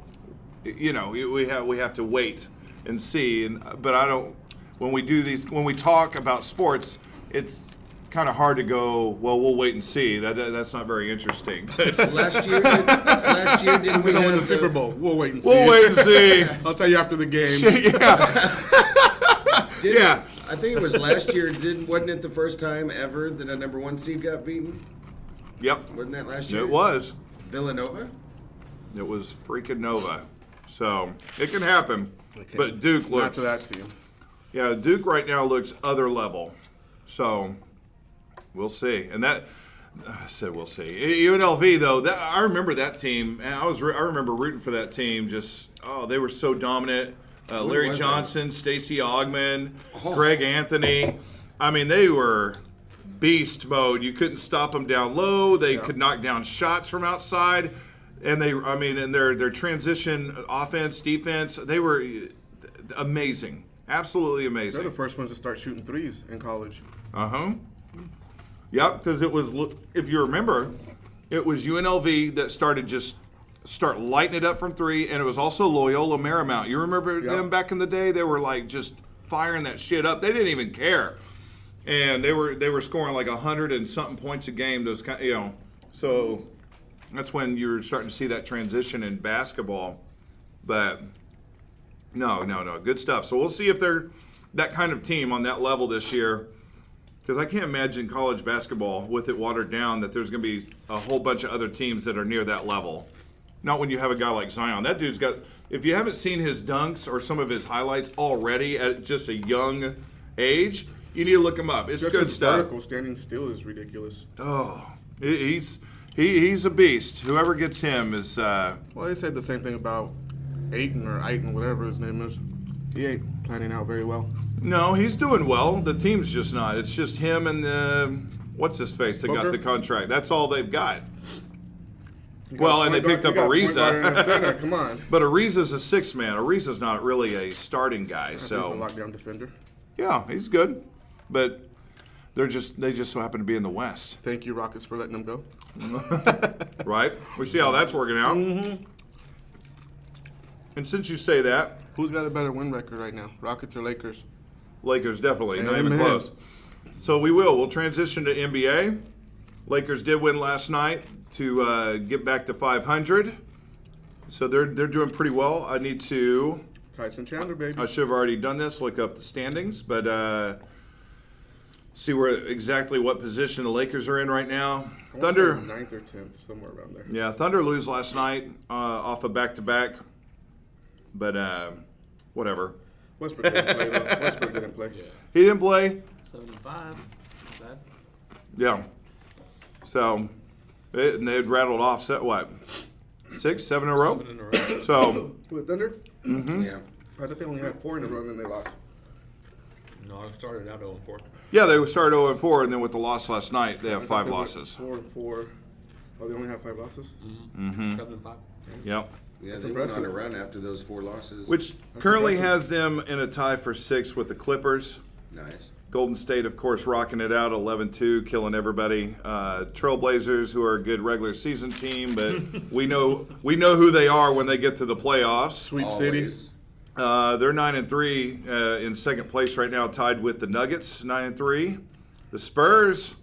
we have to wait and see. But I don't. When we talk about sports, it's kind of hard to go, well, we'll wait and see. That's not very interesting. last year didn't we We don't win have the Super Bowl. We'll wait and see. We'll wait and see. I'll tell you after the game. Yeah. I think it was last year. Wasn't it the first time ever that a number 1 seed got beaten? Yep. Wasn't that last year? It was. Villanova? It was freaking Nova. So it can happen. But Duke looks. Not to that team. Yeah, Duke right now looks other level. So we'll see. And that I said we'll see. UNLV though, I remember that team, and I remember rooting for that team. Just they were so dominant. Larry was Johnson, Stacey Augmon, Greg Anthony. I mean, they were beast mode. You couldn't stop them down low. They could knock down shots from outside, and their transition offense, defense, they were amazing. Absolutely amazing. They're the first ones to start shooting threes in college. Yep, because it was, if you remember, it was UNLV that start lighting it up from three, and it was also Loyola Marymount. You remember them back in the day? They were like just firing that shit up. They didn't even care, and they were scoring like 100 and something points a game. Those kind, so that's when you're starting to see that transition in basketball. But no, good stuff. So we'll see if they're that kind of team on that level this year. Because I can't imagine college basketball with it watered down that there's going to be a whole bunch of other teams that are near that level. Not when you have a guy like Zion. That dude's got, if you haven't seen his dunks or some of his highlights already at just a young age, you need to look him up. It's Just good his stuff. vertical standing still is ridiculous. Oh, he's a beast. Whoever gets him is. Well, they said the same thing about Aiton, whatever his name is. He ain't planning out very well. No, he's doing well. The team's just not. It's just him and the what's his face that got Booker? the contract. That's all they've got. Well, and they picked up Ariza. Come on. But Ariza's a sixth man. Ariza's not really a starting guy. He's a So lockdown defender. yeah, he's good. But they just so happen to be in the West, Thank you, Rockets, for letting him go. right? We see how that's working out. And since you say that, Who's got a better win record right now, Rockets or Lakers? Lakers definitely, not even Amen. close. So we'll transition to NBA. Lakers did win last night to get back to 500. So they're doing pretty well. I need to. Tyson Chandler, baby. I should have already done this. Look up the standings, but see exactly what position the Lakers are in right now. I wanna say Thunder. 9th or 10th, somewhere around there. Yeah, Thunder lose last night off a back-to-back. But whatever. Westbrook didn't play, though. Westbrook didn't play. He didn't play. 75. Not bad. Yeah. So and they had rattled off 6, 7 in a row. 7 in a row. So With Thunder? Yeah. I thought they only had 4 in a row and then they lost. No, I started out 0-4. yeah, they started 0-4, and then with the loss last night, they have 5 losses. 4-4. Oh, they only have 5 losses? 7-5. Yep. Yeah, That's they went on a impressive. run after those 4 losses. Which currently impressive. has them in a tie for 6 with the Clippers. Nice. Golden State, of course, rocking it out, 11-2, killing everybody. Trailblazers, who are a good regular season team, but we know who they are when they get to the playoffs. Sweep Always. They're 9-3 in second place right now, tied with the Nuggets, 9-3. The Spurs,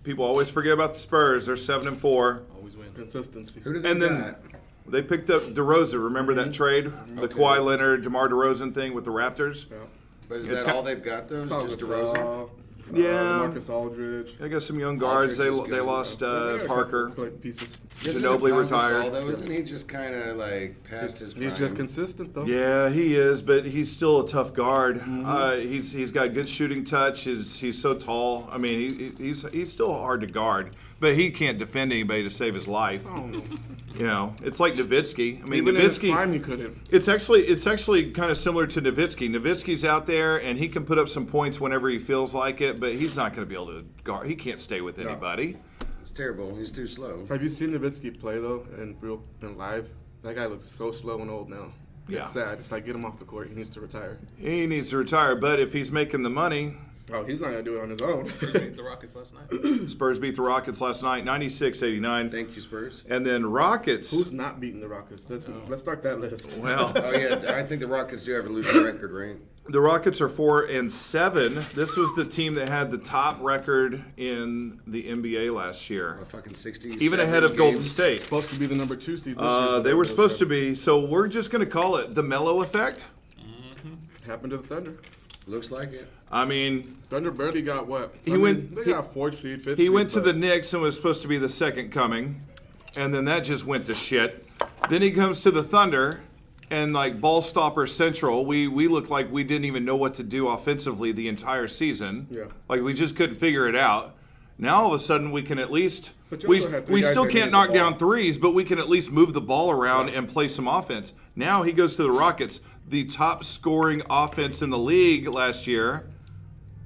people always forget about the Spurs. They're 7-4. Always win. Consistency. Who did they And then got? they picked up DeRozan. Remember that trade, the Okay. Kawhi Leonard, DeMar DeRozan thing with the Raptors? Yeah. But is It's that kind- all they've got, though? Is Pau just Gasol, DeRozan? Yeah. Marcus Aldridge. They got some young guards. They Aldridge is good. lost They got a couple Parker. play pieces. Isn't Ginobili it Pau retired. Gasol, though? Isn't he just kind of like past his prime? He's just consistent, though. Yeah, he is, but he's still a tough guard. Mm-hmm. He's got good shooting touch. He's so tall. I mean, he's still hard to guard, but he can't defend anybody to save his life. Oh, no. You know, it's like Nowitzki. I mean, Even in his Nowitzki. prime, you couldn't. It's actually kind of similar to Nowitzki. Nowitzki's out there and he can put up some points whenever he feels like it, but he's not going to be able to guard. He can't stay with anybody. It's terrible. He's too slow. Have you seen Nowitzki play, though, in live? That guy looks so slow and old now. Yeah. It's sad. It's like, get him off the court. He needs to retire. He needs to retire, but if he's making the money, Oh, he's not going to do it on his own. Spurs beat the Rockets last night. Spurs beat the Rockets last night, 96-89. Thank you, Spurs. And then Rockets. Who's not beating the Rockets? Let's start that list. Well, Oh, yeah. I think the Rockets do have a losing record, right? the Rockets are 4-7. This was the team that had the top record in the NBA last year, A fucking 60. even ahead of Golden State. Supposed to be the number 2 seed this year. They were supposed to be. So we're just going to call it the Melo effect. Happened to the Thunder. Looks like it. I mean, Thunder barely got what? He went- They got 4th seed, 5th seed. he went to but the Knicks and was supposed to be the second coming, and then that just went to shit. Then he comes to the Thunder, and like ball stopper central, we looked like we didn't even know what to do offensively the entire season. Yeah. Like we just couldn't figure it out. Now all of a sudden we can at least But you we also had 3 we guys still that can't needed the knock down ball. threes, but we can at least move the ball around and play some offense. Now he goes to the Rockets, the top scoring offense in the league last year.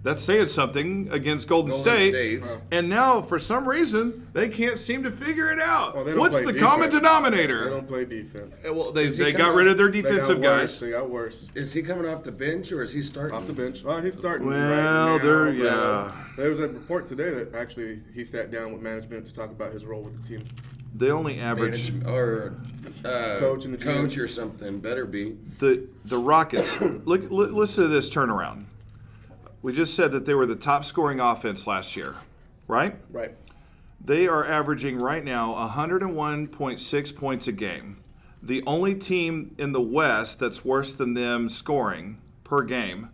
That's saying something against Golden State. And now, for some reason, they can't seem to figure it out. Well, they don't What's play the common defense. denominator? They don't play defense. Well, Is he they got coming rid off- of their They got defensive worse. guys. They got worse. Is he coming off the bench or is he starting? Off the bench. Oh, he's starting Well, right now. they're- but yeah. There was a report today that actually he sat down with management to talk about his role with the team. They only average Or Coach in the gym. coach or something. Better be. the Rockets. Listen to this turnaround. We just said that they were the top scoring offense last year, right? Right. They are averaging right now 101.6 points a game. The only team in the West that's worse than them scoring per game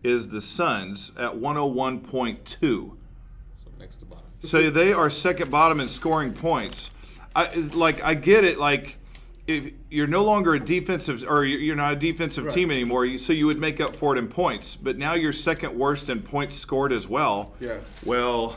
is the Suns at 101.2. So next to bottom. So they are second bottom in scoring points. I get it. Like, if you're no longer a defensive, or you're not a defensive team anymore, so you would make up for it in points. But now you're second worst in points scored as well. Yeah. Well,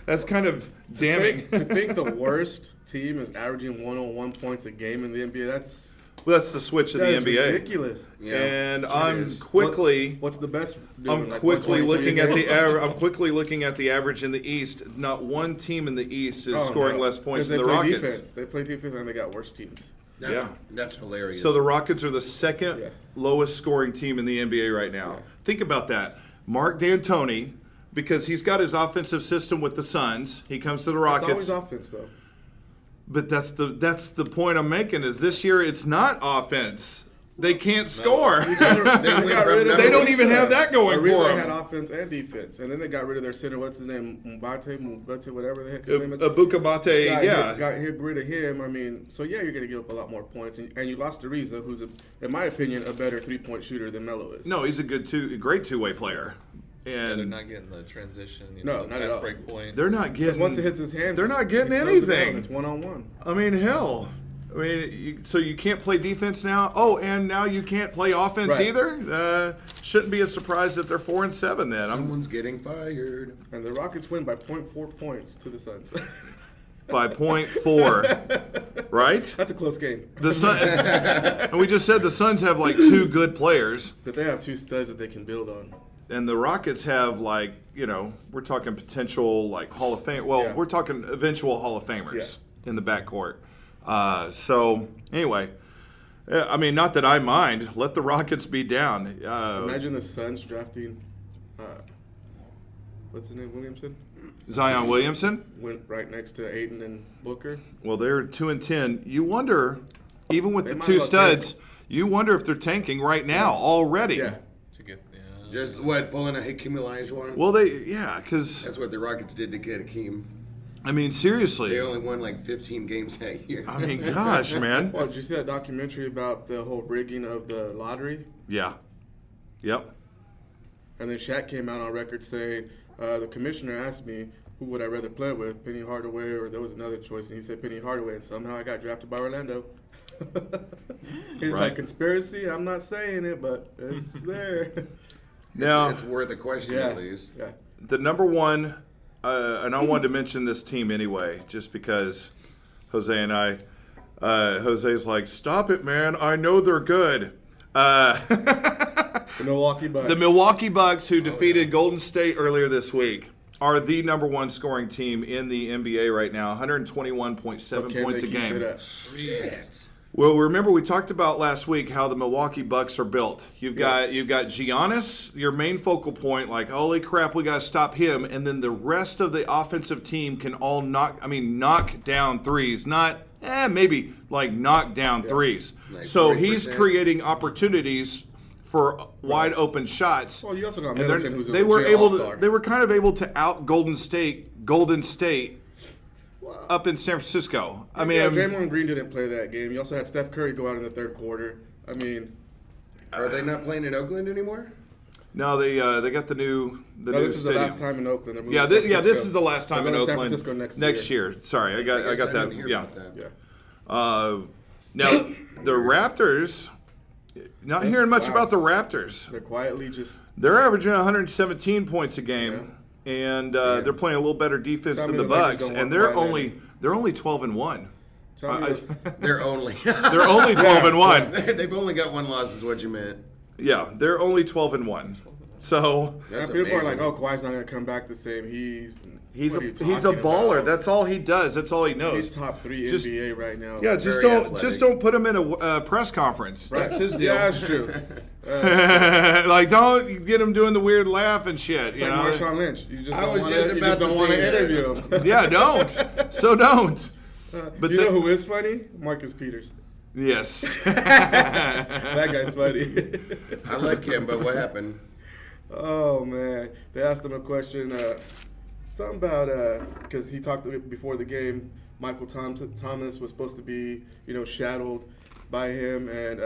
that's kind of damning. To think the worst team is averaging 101 points a game in the NBA, that's Well, that's the switch of the that is NBA. ridiculous. Yeah, And it I'm is. quickly. What's the best? I'm doing, like quickly 123 looking a at game? the average. I'm quickly looking at the average in the East. Not one team in the East is Oh, scoring no. less points 'Cause than the they play Rockets. Defense. They play defense and they got worse teams. Yeah. That's hilarious. So the Rockets are the second Yeah. lowest scoring team in the NBA right now. Think about that. Mark D'Antoni, because he's got his offensive system with the Suns. He comes to the It's Rockets. always offense though. But that's the point I'm making. Is this year it's not offense. They can't score. They got rid of They don't even have that going for They had them. offense and defense, and then they got rid of their center. What's his name? Mbate, whatever the heck his name is. Abukabate, yeah. Got rid of him. I mean, so yeah, you're going to give up a lot more points, and you lost Ariza, who's, in my opinion, a better 3-point shooter than Melo is. No, he's a great two-way player. They're And not getting the transition. No, the not at fast all. break points. they're not getting. Once it hits his hands, They're not getting he slows it down. anything. It's one-on-one. I mean, hell. I mean, so you can't play defense now? Oh, and now you can't play offense Right. either? Shouldn't be a surprise that they're 4-7 then. Someone's getting fired. And the Rockets win by 0.4 points to the Suns. By 0.4, right? That's a close game. The Suns, and we just said the Suns have like 2 good players, But they have 2 studs that they can build on. and the Rockets have like, we're talking potential like Hall of Fame. Well, Yeah. we're talking eventual Hall of Famers in the backcourt. So anyway, I mean, not that I mind. Let the Rockets be down. Imagine the Suns drafting, what's his name, Williamson? Zion Williamson. Went right next to Ayton and Booker. Well, they're 2-10. You wonder, even with They the might 2 as well studs, you wonder if they're tanking right now already. Yeah. to get. Just pulling a Hakeem Olajuwon? Well, because That's what the Rockets did to get Hakeem. I mean, seriously. They only won like 15 games that year. I mean, gosh, man. Well, did you see that documentary about the whole rigging of the lottery? Yeah. Yep. And then Shaq came out on record saying, the commissioner asked me, who would I rather play with, Penny Hardaway, or there was another choice, and he said Penny Hardaway, and somehow I got drafted by Orlando. He's Right. like, conspiracy? I'm not saying it, but it's there. Now, It's worth a question yeah. at least. Yeah. the number one, and I wanted to mention this team anyway, just because Jose and I, Jose's like, stop it, man. I know they're good. The Milwaukee Bucks. The Milwaukee Bucks, who defeated Golden State earlier this week, are the number one scoring team in the NBA right now, 121.7 Can points they a keep game. it up? Shit. Well, remember we talked about last week how the Milwaukee Bucks are built. You've got Giannis, your main focal point. Like, holy crap, we got to stop him. And then the rest of the offensive team can all knock down threes. Not maybe like knock down threes. Like so 3%. he's creating opportunities for wide open shots. Well, you also got And Middleton, who's a they were legit able all-star. to. They were kind of able to out Golden State up in San Francisco. I mean, yeah, Draymond Green didn't play that game. You also had Steph Curry go out in the third quarter. I mean, Are they not playing in Oakland anymore? no, they got the new no, new this is the stadium. last time in Oakland. They're moving Yeah, to San this Francisco. is the last time They're in going to Oakland. San Francisco next year. Sorry, I got guess that. didn't hear Yeah. about that. Yeah. Now the Raptors. Not hearing much Wow. about the Raptors. They're quietly just. They're averaging 117 points a game, and they're playing a little better defense Tell than me the the Lakers Bucks, don't and want they're only 12-1. Tell me They're only. They're only 12-1. They've only got one loss, is what you meant. Yeah, they're only 12-1. So That's people are amazing. like, "Oh, Kawhi's not going to come back the same." he's what are a you he's a talking baller. about? That's all he does. That's all he knows. He's top 3 Just- NBA right now. Yeah, just Very don't athletic. put him in a press conference. Right. That's his deal. Yeah, that's true. Like, don't get him doing the weird laugh and shit. You Like know? Marshawn Lynch. You just I don't was wanna, just you about just don't to want say to that. interview him. Yeah, don't. So don't. But You know who is funny? Marcus Peters. Yes. That guy's funny. I like him, but what happened? Oh man, they asked him a question, something about because he talked before the game. Michael Thomas was supposed to be, shadowed by him, and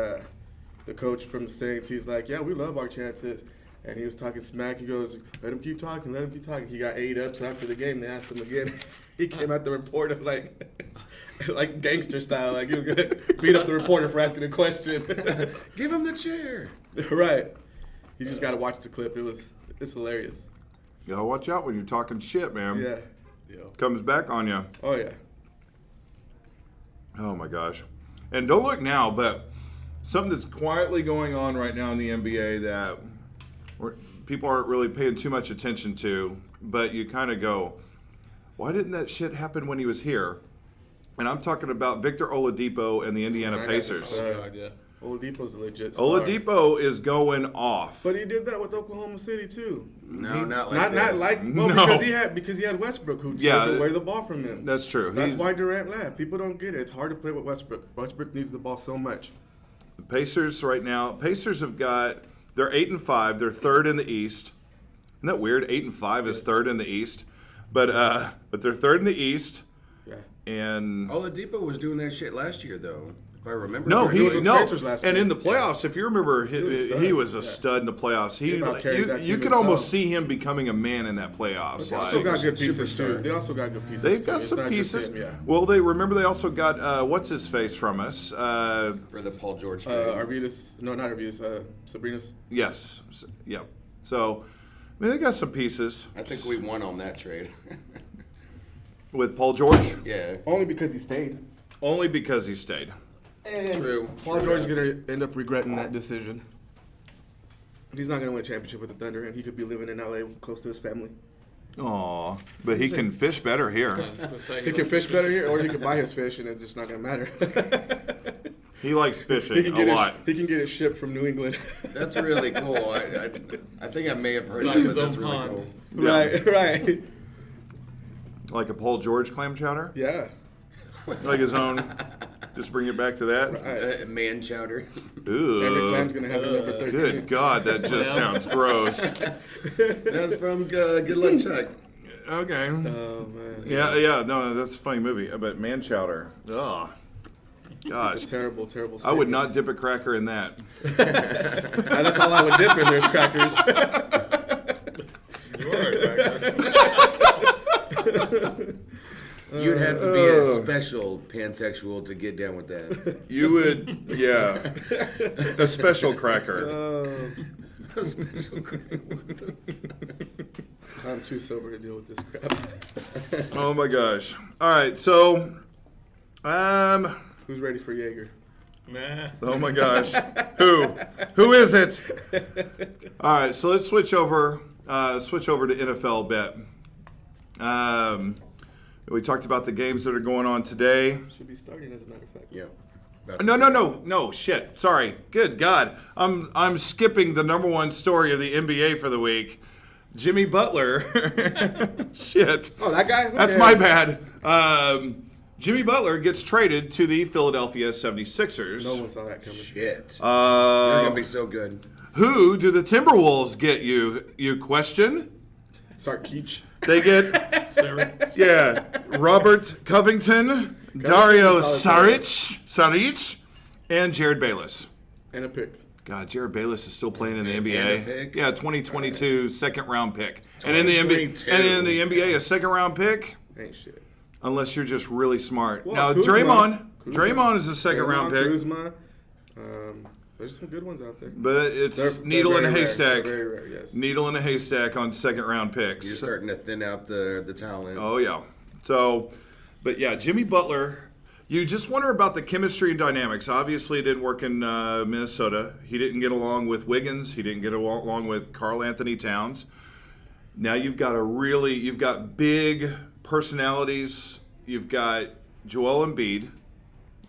the coach from the Saints. He's like, "Yeah, we love our chances," and he was talking smack. He goes, "Let him keep talking, let him keep talking." He got ate up. So after the game, they asked him again. He came at the reporter like gangster style, like he was gonna beat up the reporter for asking a question. Give him the chair. Right. You just got to watch the clip. It's hilarious. You gotta watch out when you're talking shit, man. Yeah. Comes back on you. Oh yeah. Oh my gosh. And don't look now, but something that's quietly going on right now in the NBA that people aren't really paying too much attention to, but you kind of go, why didn't that shit happen when he was here? And I'm talking about Victor Oladipo and the Indiana Pacers. No idea. Oladipo's a legit star. Oladipo is going off. But he did that with Oklahoma City too. No, not like Not this. like well No. because he had Westbrook who took Yeah, away the ball from him. That's true. That's He's- why Durant left. People don't get it. It's hard to play with Westbrook. Westbrook needs the ball so much. The Pacers right now. Pacers have got. They're 8-5. They're third in the East. Isn't that weird? 8-5 is third in the East, but they're third in the East. Yeah. And Oladipo was doing that shit last year, though. If I remember. no, correctly. was with the Pacers last and year. in the playoffs, if you remember, was a stud. he was a Yeah. stud in the playoffs. He about carried that You team could almost himself. see him becoming a man in that playoffs. They also Like, got good pieces superstar. too. They also got good pieces. they've too. got It's some not just pieces. him, yeah. Well, they also got what's his face from us. For the Paul George trade. Arvidas, no, not Arvidas. Sabrinas. Yes, yep. So, I mean, they got some pieces I think we won on that trade. with Paul George, Yeah. Only because he stayed. only because he stayed. True. Paul George is gonna end up regretting that decision. He's not gonna win a championship with the Thunder, and he could be living in LA close to his family. Aw, but he can fish better here. He can fish better here, or he can buy his fish, and it's just not gonna matter. He likes he fishing can a get lot. he can get it shipped from New England. That's really cool. I think I may have heard Like that, his but that's own really pond. cool. Right, right. Like a Paul George clam chowder? Yeah. Like his own. Just bring it back to that. Man chowder. Ooh. Every clam's gonna have a number 13. Good God, that just sounds gross. That's from Good Luck Chuck. Okay. Oh man. Yeah, no, that's a funny movie. But man chowder. Ugh. Gosh. It's a terrible, terrible. I would statement. not dip a cracker in that. That's all I would dip in. There's crackers. You are a cracker. You'd have to be a special pansexual to get down with that. You would, yeah. A special cracker. A special I'm too sober to deal with this crap. Oh my gosh. All right, so, Who's ready for Jaeger? Nah. oh my gosh. Who is it? All right, so let's switch over to NFL bet. We talked about the games that are going on today. Should be starting, as a matter of fact. Yeah. No, shit. Sorry. Good God. I'm skipping the number one story of the NBA for the week. Jimmy Butler. Shit. Oh, that guy? Who That's cares? my bad. Jimmy Butler gets traded to the Philadelphia 76ers. No one saw that coming. Shit. They're gonna Uh, be so good. who do the Timberwolves get, you question? Start Keach. They get, yeah, Robert Covington, Dario Saric, and Jared Bayless. And a pick. God, Jared Bayless is still playing in the And a NBA. pick? Yeah, 2022 second round pick. And in the NBA, 2022. and in the NBA, a second round pick, Ain't shit. unless you're just really smart. Well, now, Kuzma. Draymond is a second round pick, Kuzma. There's some good ones out there. but it's They're needle in a very rare. haystack. They're very rare, yes. Needle in a haystack on second round picks. You're starting to thin out the talent. Oh yeah. So, but yeah, Jimmy Butler. You just wonder about the chemistry and dynamics. Obviously, it didn't work in Minnesota. He didn't get along with Wiggins. He didn't get along with Karl Anthony Towns. Now you've got big personalities. You've got Joel Embiid.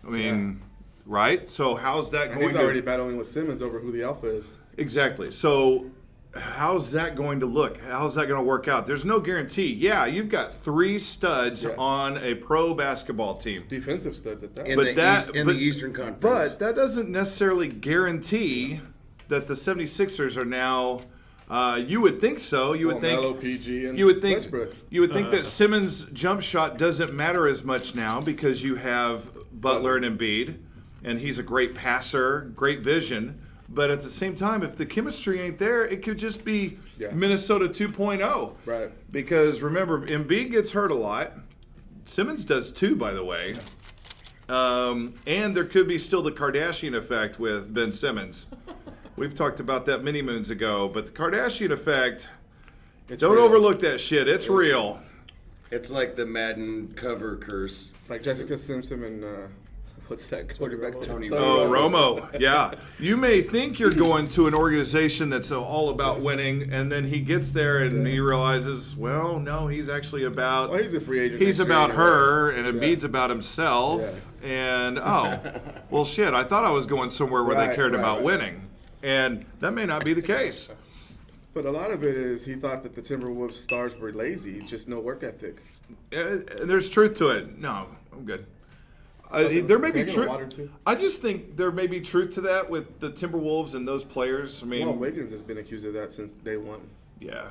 I mean, right? So how's that And going he's to already battling with Simmons over who the alpha is. Exactly. So how's that going to look? How's that going to work out? There's no guarantee. Yeah, you've got three studs Yeah. on a pro basketball team. Defensive studs at that. In, But the, that- East, in but- the Eastern Conference. But that doesn't necessarily guarantee that the 76ers are now you would think so. You would think Melo, PG, and you would think Westbrook. you would think that Simmons' jump shot doesn't matter as much now because you have Butler and Embiid, and he's a great passer, great vision. But at the same time, if the chemistry ain't there, it could just be Yeah. Minnesota 2.0. Right. Because remember, Embiid gets hurt a lot. Simmons does too, by the way. And there could be still the Kardashian effect with Ben Simmons. We've talked about that many moons ago, but the Kardashian effect, don't real. overlook that shit. It's real. It's like the Madden cover curse. Like Jessica Simpson and What's that quarterback's name? Tony Oh, Romo. Yeah. You may think you're going to an organization that's all about winning, and then he gets there and he realizes, well, no, he's actually about. Well, he's a free agent. He's next year about anyway. her, and Embiid's about himself. Yeah. And, well, shit, I thought I was going somewhere where they cared about winning. And that may not be the case. But a lot of it is he thought that the Timberwolves stars were lazy, just no work ethic. There's truth to it. No, I'm good. There may be Can I get a truth. water, too? I just think there may be truth to that with the Timberwolves and those players. I mean, Well, Wiggins has been accused of that since day one. yeah.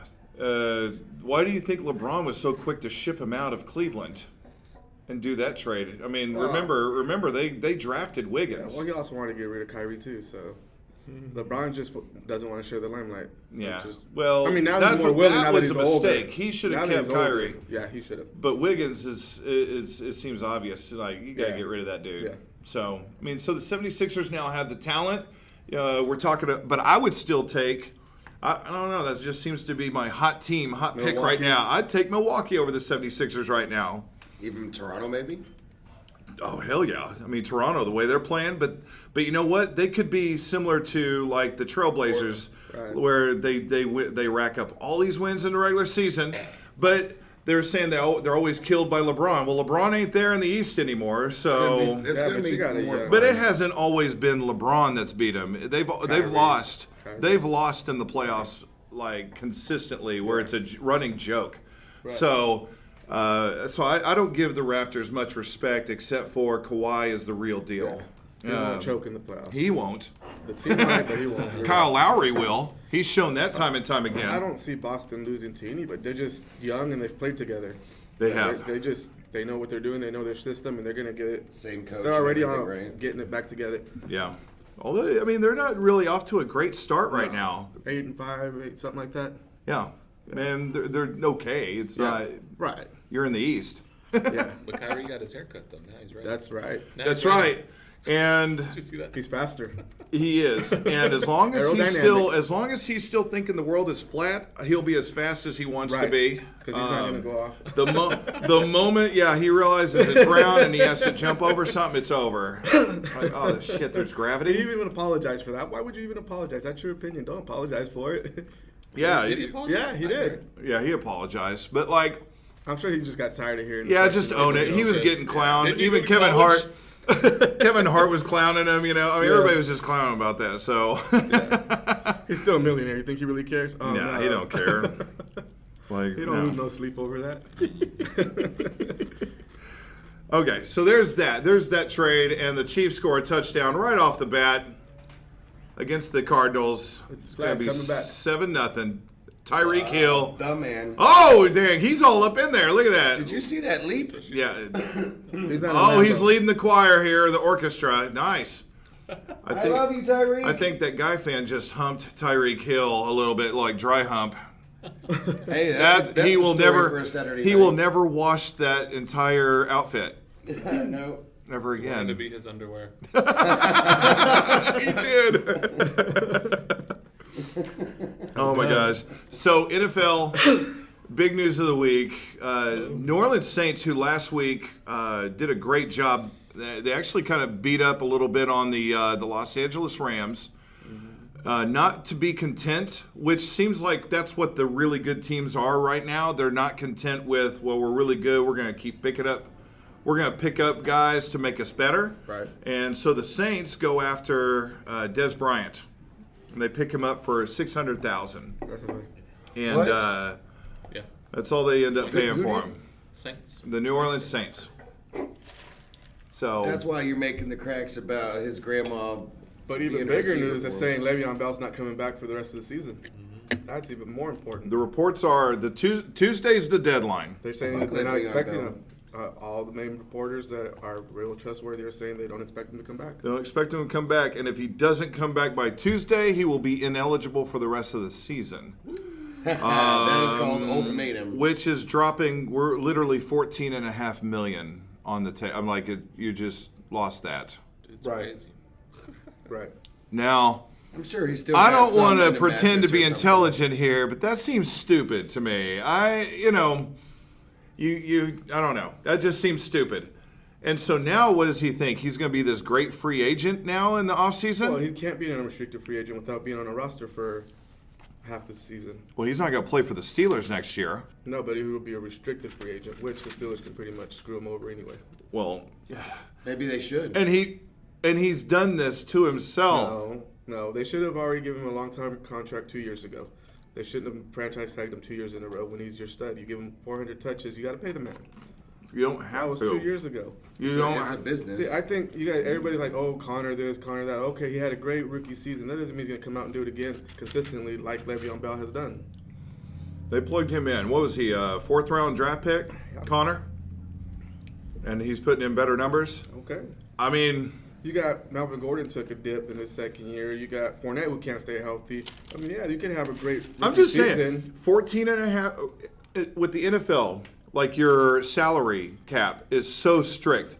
Why do you think LeBron was so quick to ship him out of Cleveland and do that trade? I mean, remember they drafted Wiggins. Well, he also wanted to get rid of Kyrie too, so LeBron just doesn't want to share the limelight. Yeah. Which is- Well, I mean, now that's he's more willing. that now was that a he's older. mistake. He should Now have that kept he's older. Kyrie. Yeah, he should have. But Wiggins it seems obvious. Like, you got to Yeah. get rid of that dude. Yeah. So, I mean, so the 76ers now have the talent. We're talking, but I would still take, I don't know, that just seems to be my hot pick right Milwaukee. now. I'd take Milwaukee over the 76ers right now. Even Toronto, maybe. Oh, hell yeah. I mean, Toronto, the way they're playing, but you know what? They could be similar to like the Trailblazers, Right. where they rack up all these wins in the regular season, but they're saying they're always killed by LeBron. Well, LeBron ain't there in the East anymore, so. It's Yeah, going to but be you gotta- more yeah. fun. But it hasn't always been LeBron that's beat them. They've lost. Kyrie. They've lost in the playoffs like consistently, where it's a running joke. So I don't give the Raptors much respect, except for Kawhi is the real deal. He won't choke in the playoffs. He won't. The team might, but he won't. Kyle Lowry will. He's shown that time and time I again. don't see Boston losing to anybody. They're just young and they've played together. They have. They know what they're doing. They know their system, and they're gonna get it. Same coach. They're already and on everything, right? getting it back together. Yeah. Although, I mean, they're not really off to a great start right now. 8-5, something like that. Yeah. And they're okay. It's not. Right. You're in the East. Yeah, But Kyrie got his haircut though. Now he's right. that's right. Now That's he's right. And Did you see that? He's faster. he is. And as long as Aerodynamic. he's still thinking the world is flat, he'll be as fast as he wants to Right. be. Because he's not gonna go off. The moment, he realizes it's ground and he has to jump over something, it's over. Like, oh shit, there's He gravity. didn't even apologize for that. Why would you even apologize? That's your opinion. Don't apologize for it. Yeah, Did he apologize? Yeah, he did. yeah, he apologized, but like, I'm sure he just got tired of hearing. yeah, the just question. own it. He was getting clowned. Didn't you Even go to Kevin college? Hart. Kevin Hart was clowning him. I mean, Yeah. everybody was just clowning about that. So, He's still a millionaire. You think he really cares? Oh, nah, no. he don't care. Like, He don't lose no sleep over that. Okay, so there's that. There's that trade, and the Chiefs score a touchdown right off the bat against the Cardinals. It's going to be coming back. 7-0. Tyreek Hill. The man. Oh, dang, he's all up in there. Look at that. Did you see that leap? Yeah. He's not Oh, a he's Lambo. leading the choir here, the orchestra. Nice. I love you, Tyreek. I think that Guy fan just humped Tyreek Hill a little bit, like dry hump. Hey, That that's he a will story never. for a Saturday He night. will never wash that entire outfit. No. Never Going to again. be his underwear. He did. Oh my gosh. So NFL, big news of the week. New Orleans Saints, who last week did a great job. They actually kind of beat up a little bit on the Los Angeles Rams. Not to be content, which seems like that's what the really good teams are right now. They're not content with, well, we're really good. We're going to keep picking up. We're going to pick up guys to make us better. Right. And so the Saints go after Dez Bryant. And they pick him up for $600,000. Definitely. And What? Yeah. that's all they end up paying Who for did? him. Saints. The New Orleans Saints. So That's why you're making the cracks about his grandma. But even being bigger receiver news is for saying Le'Veon Bell's not coming back for the rest of the season. That's even more important. the reports are Tuesday's the deadline. They're saying Fuck that they're not Le'Veon expecting Bell. him. All the main reporters that are real trustworthy are saying they don't expect him to come back. They don't expect him to come back, and if he doesn't come back by Tuesday, he will be ineligible for the rest of the season, That is called ultimatum. which is dropping. We're literally $14.5 million on the table. I'm like, you just lost that. It's Right. crazy. Right. Now, I'm sure he still. I has don't some want in to the pretend to mattress be or something. intelligent here, but that seems stupid to me. I don't know. That just seems stupid. And so now what does he think? He's going to be this great free agent now in the offseason? Well, he can't be an unrestricted free agent without being on a roster for half the season. Well, he's not going to play for the Steelers next year. No, but he will be a restricted free agent, which the Steelers can pretty much screw him over anyway. Well, Maybe they should. and he's done this to himself. No, they should have already given him a long-term contract 2 years ago. They shouldn't have franchise tagged him 2 years in a row when he's your stud. You give him 400 touches, you got to pay the man. You don't have That was to. 2 years ago. You It's don't. a business. See, I think you got everybody's like, oh, Connor this, Connor that. Okay, he had a great rookie season. That doesn't mean he's gonna come out and do it again consistently like Le'Veon Bell has done. They plugged him in. What was he? A 4th round draft pick, Connor? And he's putting in better numbers. Okay. I mean, You got Melvin Gordon took a dip in his second year. You got Fournette who can't stay healthy. I mean, yeah, you can have a great rookie I'm just season. saying, 14 and a half with the NFL, like your salary cap is so strict.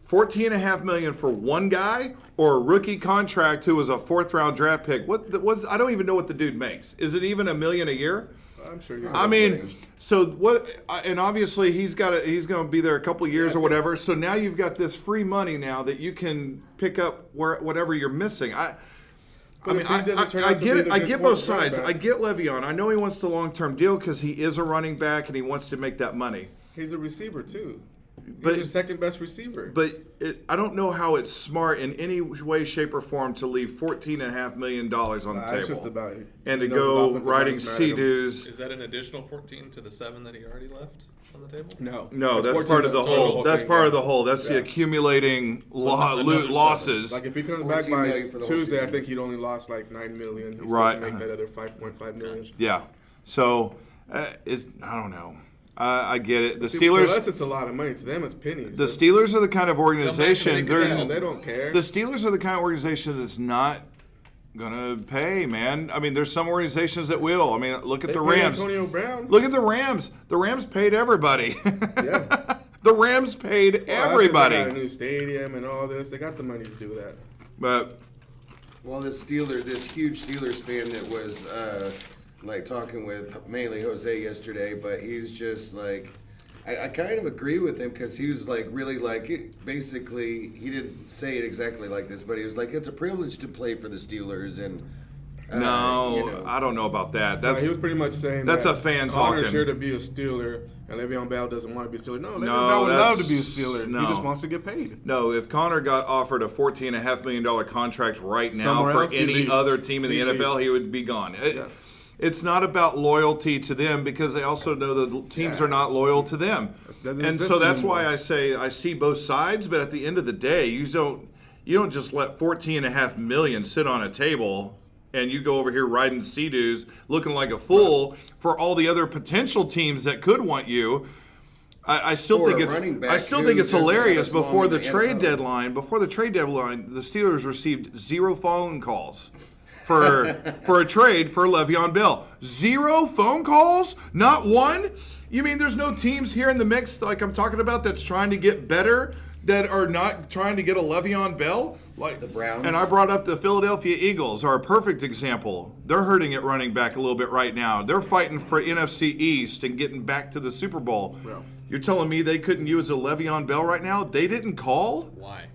$14.5 million for one guy or a rookie contract who was a 4th round draft pick. I don't even know what the dude makes. Is it even $1 million a year? I'm sure you're I mean, so what? And obviously he's going to be there a couple years or whatever. So now you've got this free money now that you can pick up whatever you're missing. I get both sides. I get Le'Veon. I know he wants the long-term deal because he is a running back and he wants to make that money. He's a receiver too. But- He's the second best receiver. But I don't know how it's smart in any way, shape, or form to leave $14.5 million on the table. It's just about and to he knows his go offensive riding line's mad at him. Sea-Doos. Is that an additional 14 to the 7 that he already left on the table? No, that's 14 part of the is whole. That's thing, part yeah. of the whole. That's the accumulating losses. Like if he comes back 14 by million for the whole Tuesday, I season. think he'd only lost like $9 million. He's Right. supposed to make that other $5.5 million. Yeah. So, I don't know. I get it. The To Steelers. us, it's a lot of money. To them, it's pennies. The Steelers are the kind of organization. They don't care. The Steelers are the kind of organization that's not gonna pay, man. I mean, there's some organizations that will. I mean, look at the paid Rams. Antonio Brown. Look at the Rams. The Rams paid everybody. Yeah. The Rams paid everybody. They got a new stadium and all this. They got the money to do that. But Well, this huge Steelers fan that was like talking with mainly Jose yesterday, but he's just like, I kind of agree with him because he was like really like basically he didn't say it exactly like this, but he was like it's a privilege to play for the Steelers and. no, I don't know about that. No, That's he was pretty much saying that's that a fan Connor's talking. here to be a Steeler, and Le'Veon Bell doesn't want to be a Steeler. No, Le'Veon No, Bell would love that's- to be a Steeler. no. He just wants to get paid. No, if Connor got offered a $14.5 million contract right now Somewhere for else, he'd any leave. other team in the He'd NFL, leave. he would be gone. Yeah. It's not about loyalty to them because they also know the teams are not loyal to them. Doesn't And exist so that's anymore. why I say I see both sides, but at the end of the day, you don't just let $14.5 million sit on a table and you go over here riding Sea-Doos looking like a fool for all the other potential teams that could want you. I still For think a it's running back I still who think it's doesn't have a hilarious. small Before the in the trade NFL. deadline, the Steelers received 0 phone calls for a trade for Le'Veon Bell. 0 phone calls, not one. You mean there's no teams here in the mix like I'm talking about that's trying to get better that are not trying to get a Le'Veon Bell? Like The Browns. And I brought up the Philadelphia Eagles are a perfect example. They're hurting at running back a little bit right now. They're fighting for NFC East and getting back to the Super Bowl. Yeah. You're telling me they couldn't use a Le'Veon Bell right now? They didn't call? Why?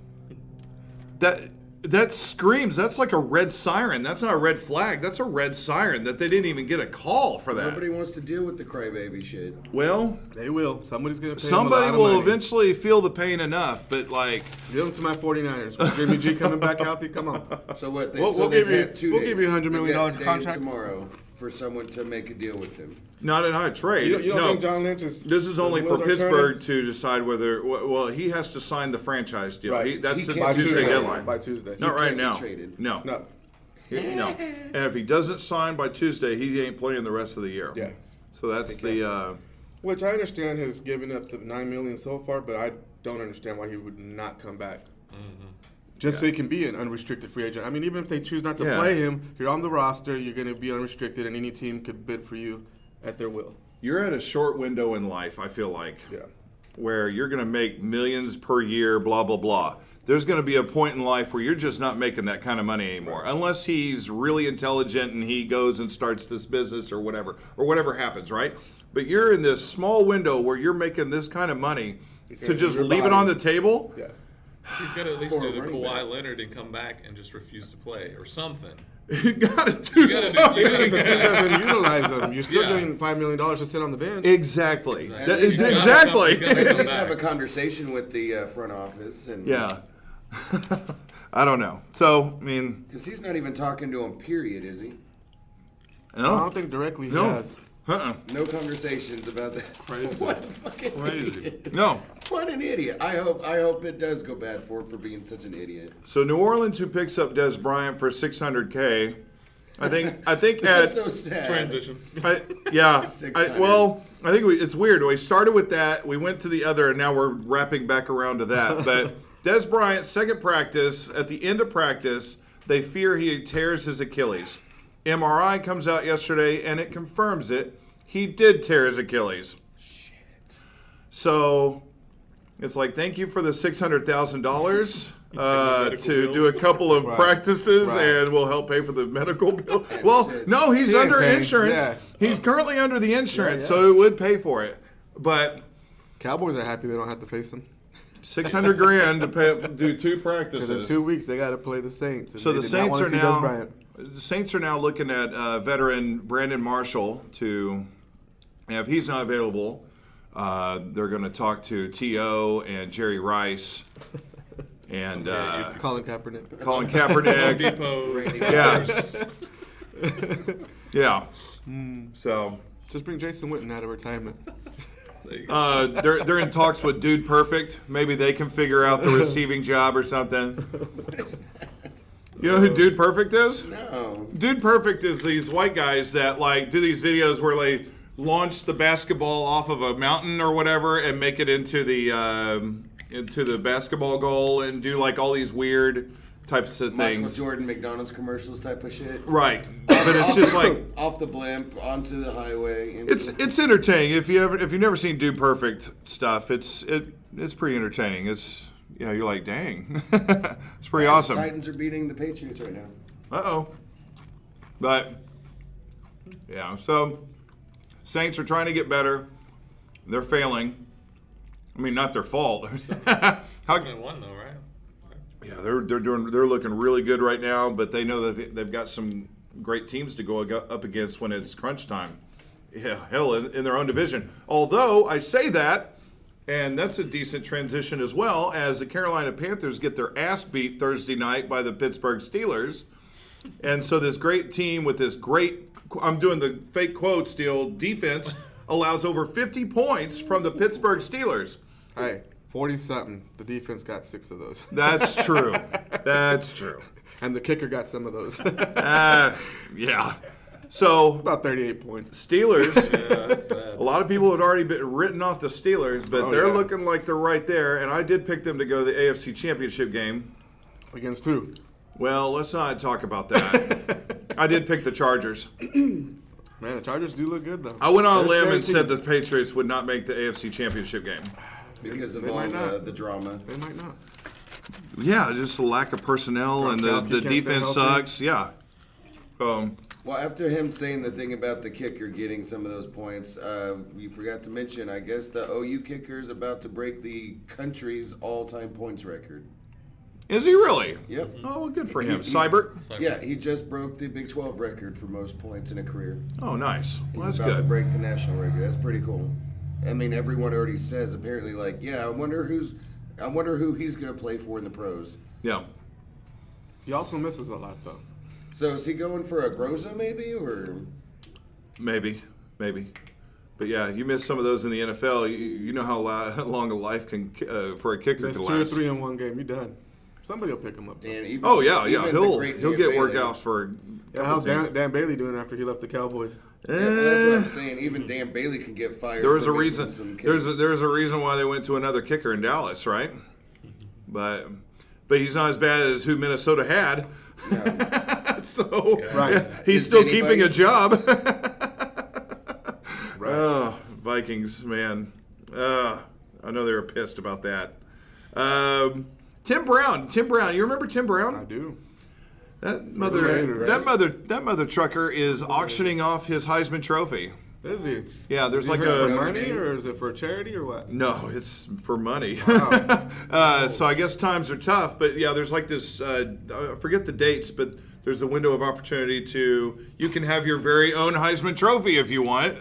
That screams. That's like a red siren. That's not a red flag. That's a red siren that they didn't even get a call for that. Nobody wants to deal with the crybaby shit. Well, They will. Somebody's going to pay somebody him a lot will of money. eventually feel the pain enough, but like, Give them to my 49ers. With Jimmy G coming back healthy, come on. So what? We'll they've give you- had 2 we'll days. give you $100 million They've got today and contract. tomorrow for someone to make a deal with them. not in a trade. You don't no. think John Lynch is... This is only the for wheels are Pittsburgh to decide whether. Well, he has to sign the franchise deal. Right. That's He the can't By Tuesday Tuesday. deadline. By Tuesday. Not right can't be now. traded. No. No. No. And if he doesn't sign by Tuesday, he ain't playing the rest of the year. Yeah. So that's the. Which I understand his giving up the $9 million so far, but I don't understand why he would not come back. Just so he can be an unrestricted free agent. I mean, even if they choose not to Yeah. play him, you're on the roster, you're going to be unrestricted, and any team could bid for you at their will. You're at a short window in life, I feel like, Yeah. where you're going to make millions per year, blah, blah, blah. There's going to be a point in life where you're just not making that kind of money anymore, unless he's really intelligent and he goes and starts this business or whatever happens, right? But you're in this small window where you're making this kind of money, to just Your leave it body. on the table. Yeah. He's got to at least Or do a the running Kawhi back. Leonard and come back and just refuse to play or something. You gotta do something. you gotta If the team doesn't utilize them, you're still Yeah. getting $5 million to sit on the bench. Exactly. Exactly. That is You gotta exactly. come- you gotta At come least have a back. conversation with the front office. And Yeah. I don't know. So, I mean, Because he's not even talking to him, period, is he? I no. don't think directly he No. has. Uh-uh. No conversations about that. What a fucking idiot. No. What an idiot. I hope it does go bad for him for being such an idiot. So New Orleans, who picks up Dez Bryant for $600K, I think That's at so sad. Transition. yeah. 600. I think it's weird. We started with that, we went to the other, and now we're wrapping back around to that. But Dez Bryant, second practice, at the end of practice, they fear he tears his Achilles. MRI comes out yesterday, and it confirms it. He did tear his Achilles. Shit. So it's like, thank you for the $600,000 medical to bills. do a couple of Right. practices, Right. and we'll help pay for the medical bill. Well, no, he's He ain't under paying. insurance. Yeah. He's currently under the insurance, Yeah. so it would pay for it. But Cowboys are happy they don't have to face them. $600,000 to do 2 Because practices. in 2 weeks they got to play the Saints. and So they the did not Saints wanna are see Dez now Bryant. looking at veteran Brandon Marshall to, and if he's not available, they're going to talk to T.O. and Jerry Rice and Colin Kaepernick. Colin Home Kaepernick. Depot. Yeah. Yeah. So Just bring Jason Witten out of retirement. they're in talks with Dude Perfect. Maybe they can figure out the receiving job or something. What is that? You know who Dude Perfect is? No. Dude Perfect is these white guys that like do these videos where they launch the basketball off of a mountain or whatever and make it into the basketball goal and do like all these weird types of Michael things. Jordan McDonald's commercials type of shit. Right. But it's just like Off the blimp, onto the highway. into it's entertaining. If you've never seen Dude Perfect stuff, it's pretty entertaining. It's you're like, dang. It's pretty awesome. Titans are beating the Patriots right now. Uh-oh. But, yeah, so Saints are trying to get better. They're failing. I mean, not their fault. How, 7-1 though, right? yeah, they're looking really good right now, but they know that they've got some great teams to go up against when it's crunch time. Yeah, hell, in their own division. Although, I say that, and that's a decent transition as well, as the Carolina Panthers get their ass beat Thursday night by the Pittsburgh Steelers. And so this great team with this great, I'm doing the fake quotes deal, defense allows over 50 points from the Pittsburgh Steelers. Hey, 40-something. The defense got 6 of those. That's true. That's true. And the kicker got some of those. Yeah. So About 38 points. Steelers, Yeah, that's bad. a lot of people had already been written off the Steelers, but Oh, they're yeah. looking like they're right there. And I did pick them to go to the AFC Championship game. Against who? Well, let's not talk about that. I did pick the Chargers. Man, the Chargers do look good, though. I went on a They're limb and scary said the team. Patriots would not make the AFC Championship game. Because of They all might not. the drama. They might not. Yeah, just the lack of personnel and the Gronkowski can't stay defense healthy. sucks. Yeah. Well, after him saying the thing about the kicker getting some of those points, you forgot to mention, I guess the OU kicker is about to break the country's all-time points record. Is he really? Yep. Oh, well, good for him. He- Cybert? Yeah, he just broke the Big 12 record for most points in a career. Oh, nice. Well, He's that's about to good. break the national record. That's pretty cool. I mean, everyone already says apparently, like, yeah, I wonder who he's gonna play for in the pros. Yeah. He also misses a lot, though. So is he going for a Groza maybe, or Maybe. But yeah, you miss some of those in the NFL. You know how long a life can for a kicker There's can 2 or last. 3 in one game. You're done. Somebody will pick him up. Dan? Even, Oh yeah. even the He'll great get Dan Bailey. workouts for. a Yeah, couple how's teams. Dan Bailey doing after he left the Cowboys? Yeah, well, that's what I'm saying. Even Dan Bailey can get fired. There was for a missing reason. some There's kicks. a reason why they went to another kicker in Dallas, right? But he's not as bad as who Minnesota had. So Right. he's Is still anybody- keeping a job. Right. Oh, Vikings, man. I know they were pissed about that. Tim Brown. You remember Tim Brown? I do. That mother, Right. that mother trucker is auctioning off his Heisman Trophy. Is he? Yeah, there's Is like he for a money, or is it for charity, or what? no, it's for money. Wow. So I guess times are tough, but yeah, there's like this. I forget the dates, but there's the window of opportunity you can have your very own Heisman Trophy if you want.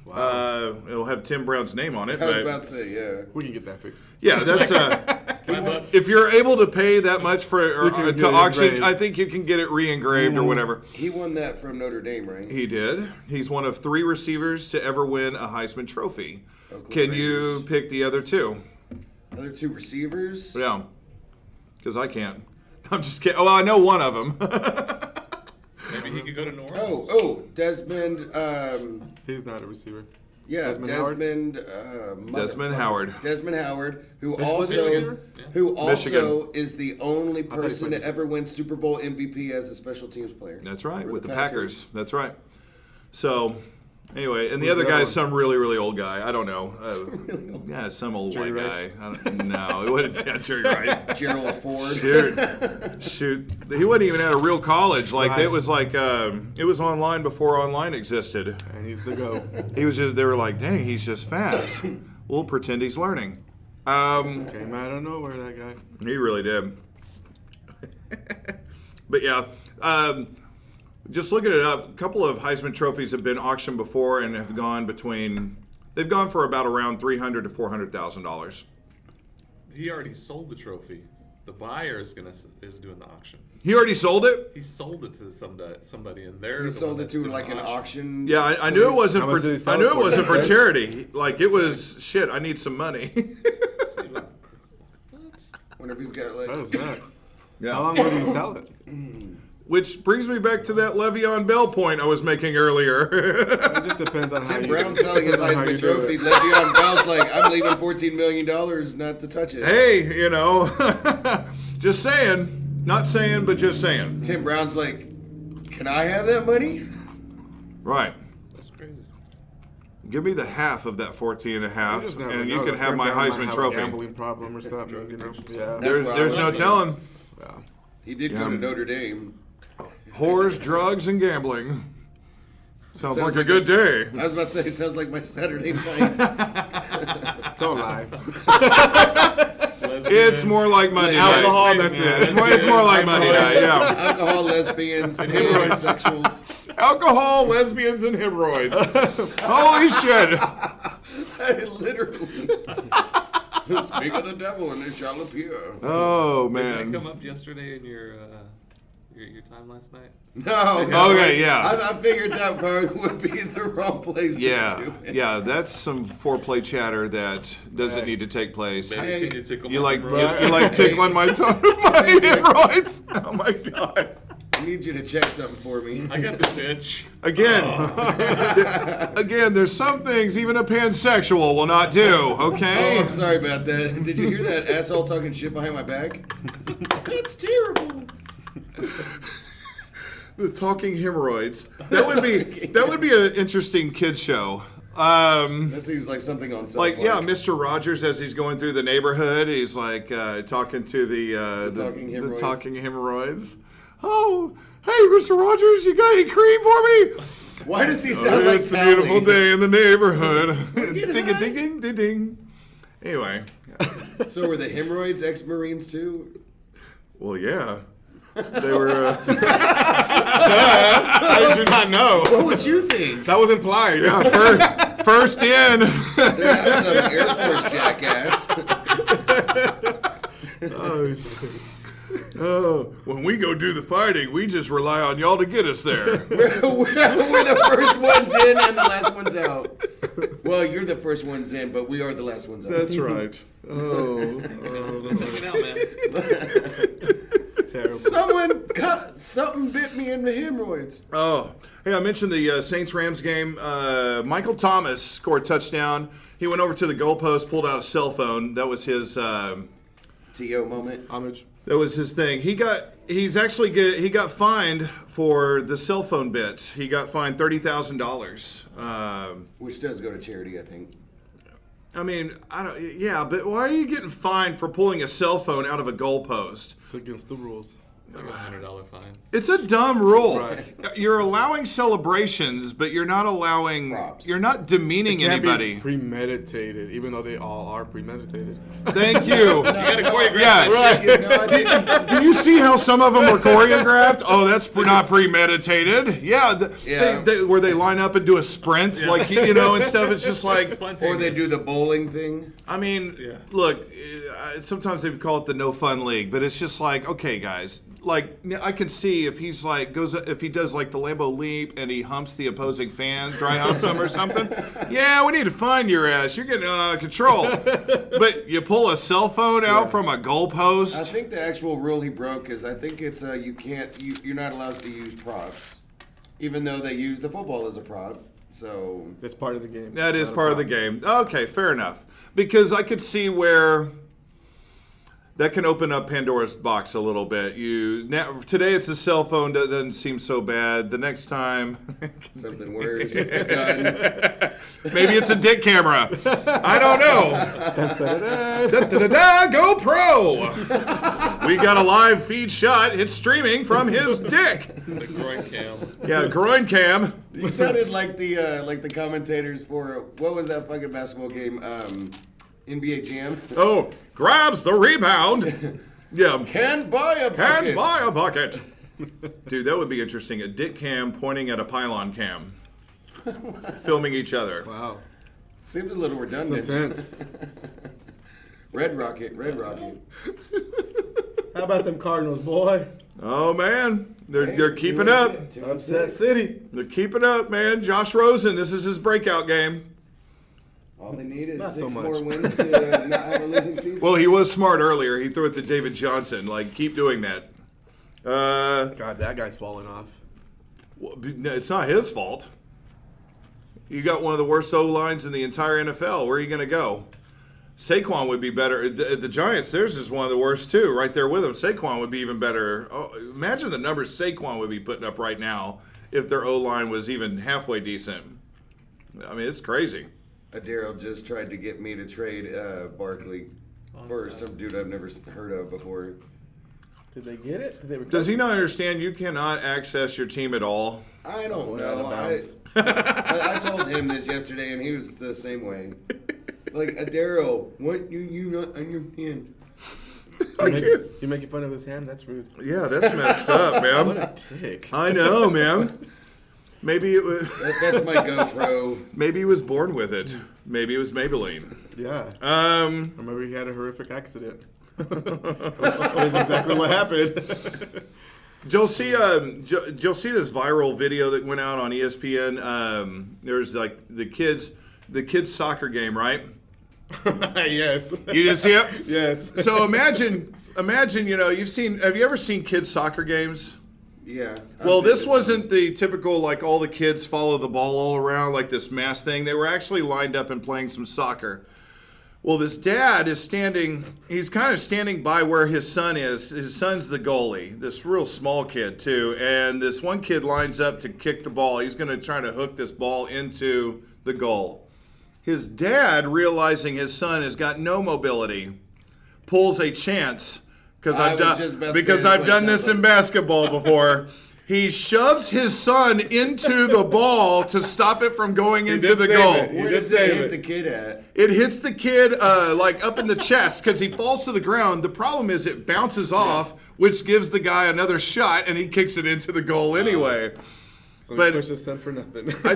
Wow. It'll have Tim Brown's name on it. I was but- about to say, yeah. We can get that fixed. Yeah, that's $5. if you're able to pay that much for can get to it auction, engraved. I think you can get it re-engraved or whatever. He won that from Notre Dame, right? He did. He's one of 3 receivers to ever win a Heisman Trophy. Oakland Can you Raiders. pick the other 2? Other 2 receivers? Yeah, because I can't. I'm just kidding. Oh, I know one of them. Maybe he could go to New Orleans. Desmond. He's not a receiver. Yeah, Desmond Howard? Desmond Howard. Desmond Howard, who Was he a receiver? Michigan. is the only person played to ever win Super Bowl MVP as a special teams player. That's right, For with the Packers. That's right. So, anyway, and the Who's other the guy other is some really, really old guy. I don't know. Yeah, some old Jerry white Rice? guy. No, it wasn't Jerry Rice. Gerald Ford. Shoot, he wasn't even at a real college. Like Right. it was like it was online before online existed. And he's the go. He was just. They were like, dang, he's just fast. We'll pretend he's learning. Came out of nowhere, that guy. He really did. But yeah, just looking it up, a couple of Heisman trophies have been auctioned before and have gone they've gone for about around $300,000 to $400,000. He already sold the trophy. The buyer is doing the auction. He already sold it. He sold it to somebody, and they're He the sold one it that's to doing like the an auction. Yeah, I knew it wasn't How much did he for. sell I knew it it for? wasn't for Right? charity. Like it was shit. I need some money. What? Wonder if he's got like. That was nuts. Yeah. How long would he sell it? Which brings me back to that Le'Veon Bell point I was making earlier. It just depends on how Tim you Brown selling his depends on how Heisman you do Trophy. it. Le'Veon Bell's like, I'm leaving $14 million not to touch it. Hey, just saying. Not saying, but just saying. Tim Brown's like, can I have that money? Right. That's crazy. Give me the half of that 14 and a half, You just never and you know. can The have Tim my Brown might Heisman have Trophy. A gambling problem or something. You know? Yeah. That's why I There's was no thinking. telling. Yeah. He did go to Notre Dame. Whores, drugs, and gambling. Sounds like a like good day. I was about to say, sounds like my Saturday night. Don't lie. It's more like Monday night. Alcohol, that's it. It's more like Monday night, yeah. Alcohol, lesbians, pansexuals. Alcohol, lesbians, and hemorrhoids. Holy shit. Literally. Speak of the devil and it shall appear. Oh, Did that man. come up yesterday in your time last night? No. Okay, yeah. I figured that part would be the wrong place to do Yeah, it. yeah, that's some foreplay chatter that doesn't need to take place. Maybe can you tickle You my like hemorrhoid? you like tickling my my hemorrhoids? Oh my god! I need you to check something for me. I got this itch. Again, again, there's some things even a pansexual will not do. Oh, Okay. I'm sorry about that. Did you hear that asshole talking shit behind my back? That's terrible. The talking hemorrhoids. That would be an interesting kid show. That seems like something on South Like, Park. yeah, Mr. Rogers, as he's going through the neighborhood, he's like talking to the talking hemorrhoids. talking hemorrhoids. Oh, hey, Mr. Rogers, you got any cream for me? Why does he sound like It's a beautiful Tally? day in the neighborhood. Get ding, high. ding, ding, ding, ding. Anyway, So were the hemorrhoids ex-Marines too? well, yeah, they were. I do not know. What would you think? That was implied. First in. There's some Air Force jackass. Oh, shit. Oh, when we go do the fighting, we just rely on y'all to get us there. We're the first ones in and the last ones out. Well, you're the first ones in, but we are the last ones out. That's right. Oh. Looking out, man. Terrible. Something bit me in the hemorrhoids. Oh, hey, I mentioned the Saints-Rams game. Michael Thomas scored a touchdown. He went over to the goalpost, pulled out a cell phone. That was his. T.O. moment. Homage. That was his thing. He got fined for the cell phone bit. He got fined $30,000. Which does go to charity, I think. I mean, yeah, but why are you getting fined for pulling a cell phone out of a goalpost? It's against the rules. It's like $100 fine. It's a dumb rule. Right. You're allowing celebrations, but you're not allowing. Props. You're not demeaning Can't be anybody. premeditated, even though they all are premeditated. Thank you. You gotta choreograph Yeah. that shit. No, I think, Do you see how some of them are choreographed? Oh, that's not premeditated. Yeah, Yeah. where they line up and do a sprint, like and stuff. It's just like, or they do the bowling thing. I mean, Yeah. look. Sometimes they call it the no fun league, but it's just like, okay, guys. Like I can see if he's like if he does like the Lambeau leap and he humps the opposing fan, dry humps him or something. Yeah, we need to find your ass. You're getting out of control. But you pull a cell phone out from a goalpost. I think the actual rule he broke is I think it's you're not allowed to use props, even though they use the football as a prop. So That's part of the game. That is Not a part of the problem. game. Okay, fair enough. Because I could see where that can open up Pandora's box a little bit. Today it's a cell phone that doesn't seem so bad. The next time, something worse. Gun. maybe it's a dick camera. I don't know. Da-da-da-da, GoPro. We got a live feed shot. It's streaming from his dick. The groin cam. Yeah, groin cam. You sounded like the commentators for what was that fucking basketball game? NBA Jam. Oh, grabs the rebound. Yeah. Can't buy a bucket. Can't buy a bucket. Dude, that would be interesting. A dick cam pointing at a pylon cam. Filming each other. Wow. Seems a little redundant. Intense. Red Rocket. How about them Cardinals, boy? Oh, man. They're keeping up. Upset City. They're keeping up, man. Josh Rosen, this is his breakout game. All they need is Not so 6 much. more wins to not have a losing season. Well, he was smart earlier. He threw it to David Johnson. Like, keep doing that. God, that guy's falling off. It's not his fault. You got one of the worst O-lines in the entire NFL. Where are you going to go? Saquon would be better. The Giants, theirs is one of the worst, too, right there with them. Saquon would be even better. Oh, imagine the numbers Saquon would be putting up right now if their O-line was even halfway decent. I mean, it's crazy. Daryl just tried to get me to trade Barkley for some dude I've never heard of before. Did they get it? Did they recover? Does he not understand you cannot access your team at all? I don't know. out of I told him this yesterday, and he was the same way. Like, Daryl, what you not on your hand? You making fun of his hand? That's rude. Yeah, that's messed up, man. What a tick. I know, man. Maybe it was. That's my GoPro. Maybe he was born with it. Maybe it was Maybelline. Yeah. Um, Remember he had a horrific accident. That's exactly what happened. Did you see this viral video that went out on ESPN? There's like the kids soccer game, right? Yes. You didn't see it? Yes. So imagine, have you ever seen kids soccer games? Yeah. Well, this wasn't the typical, like, all the kids follow the ball all around, like this mass thing. They were actually lined up and playing some soccer. Well, this dad is he's kind of standing by where his son is. His son's the goalie, this real small kid, too. And this one kid lines up to kick the ball. He's going to try to hook this ball into the goal. His dad, realizing his son has got no mobility, pulls a chance. Because I've done this in basketball before. He shoves his son into the ball to stop it from going into the goal. Where does it hit the kid at? It hits the kid like up in the chest because he falls to the ground. The problem is it bounces off, which gives the guy another shot, and he kicks it into the goal anyway. So But- he pushed his son for nothing. I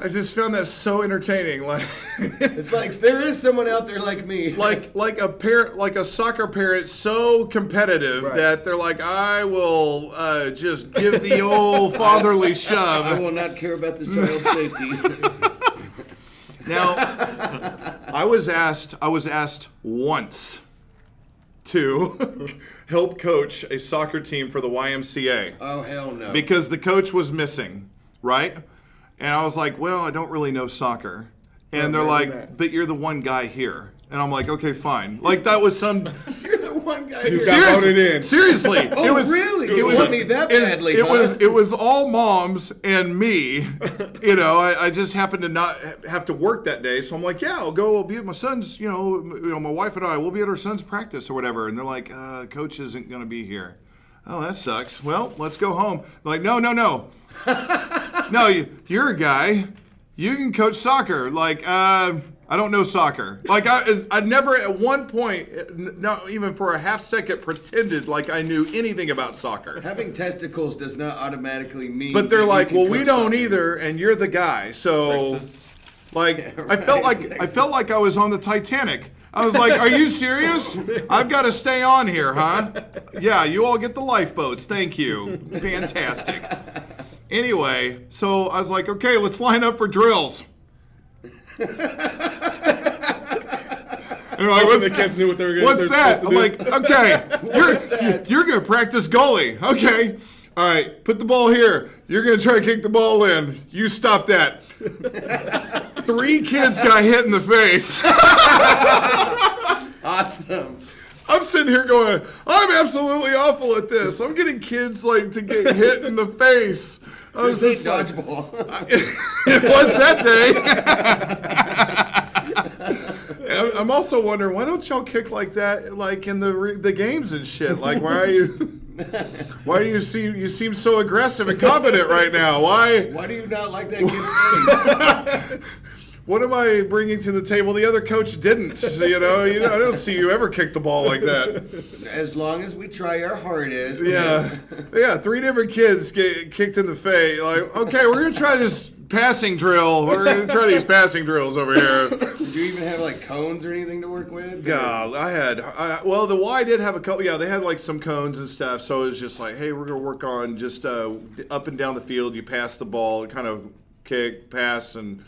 just found that so entertaining. Like. It's like there is someone out there like me. like a parent, like a soccer parent, so competitive Right. that they're like, I will just give the old fatherly I shove. will not care about this child's safety. Now, I was asked once to help coach a soccer team for the YMCA Oh, hell no. because the coach was missing, right? And I was like, well, I don't really know soccer. And they're imagine like, that. but you're the one guy here. And I'm like, okay, fine. Like that was some. You're the one guy. You who- got voted in. Seriously. Oh, really? You want me that badly, huh? It was all moms and me. I just happened to not have to work that day, so I'm like, yeah, I'll be at my son's. My wife and I will be at our son's practice or whatever. And they're like, coach isn't going to be here. Oh, that sucks. Well, let's go home. Like, no. No, you're a guy. You can coach soccer. Like, I don't know soccer. Like, I never at one point, not even for a half second, pretended like I knew anything about soccer. Having testicles does not automatically mean. But they're that you like, can well, we coach don't soccer. either, and you're the guy. So, like, I felt like I was on the Titanic. I was like, are you serious? I've got to stay on here, huh? Yeah, you all get the lifeboats. Thank you. Fantastic. Anyway, so I was like, okay, let's line up for drills. And like, The kids knew what they were going what's that? I'm like, okay, you're going to practice goalie. Okay. All right, put the ball here. You're going to try to kick the ball in. You stop that. 3 kids got hit in the face. Awesome. I'm sitting here going, I'm absolutely awful at this. I'm getting kids like to get hit in the face. I was This just ain't like, dodgeball. it was that day. I'm also wondering, why don't y'all kick like that, like in the games and shit? Like, why do you seem so aggressive and confident right now? Why? Why do you not like that kid's face? What am I bringing to the table the other coach didn't? I don't see you ever kick the ball like that. As long as we try our hardest. Yeah. 3 different kids get kicked in the face. Like, okay, we're going to try this passing drill. We're going to try these passing drills over here. Did you even have like cones or anything to work with? God, the Y did have a couple. Yeah, they had like some cones and stuff. So it was just like, hey, we're going to work on just up and down the field. You pass the ball, kind of kick, pass, and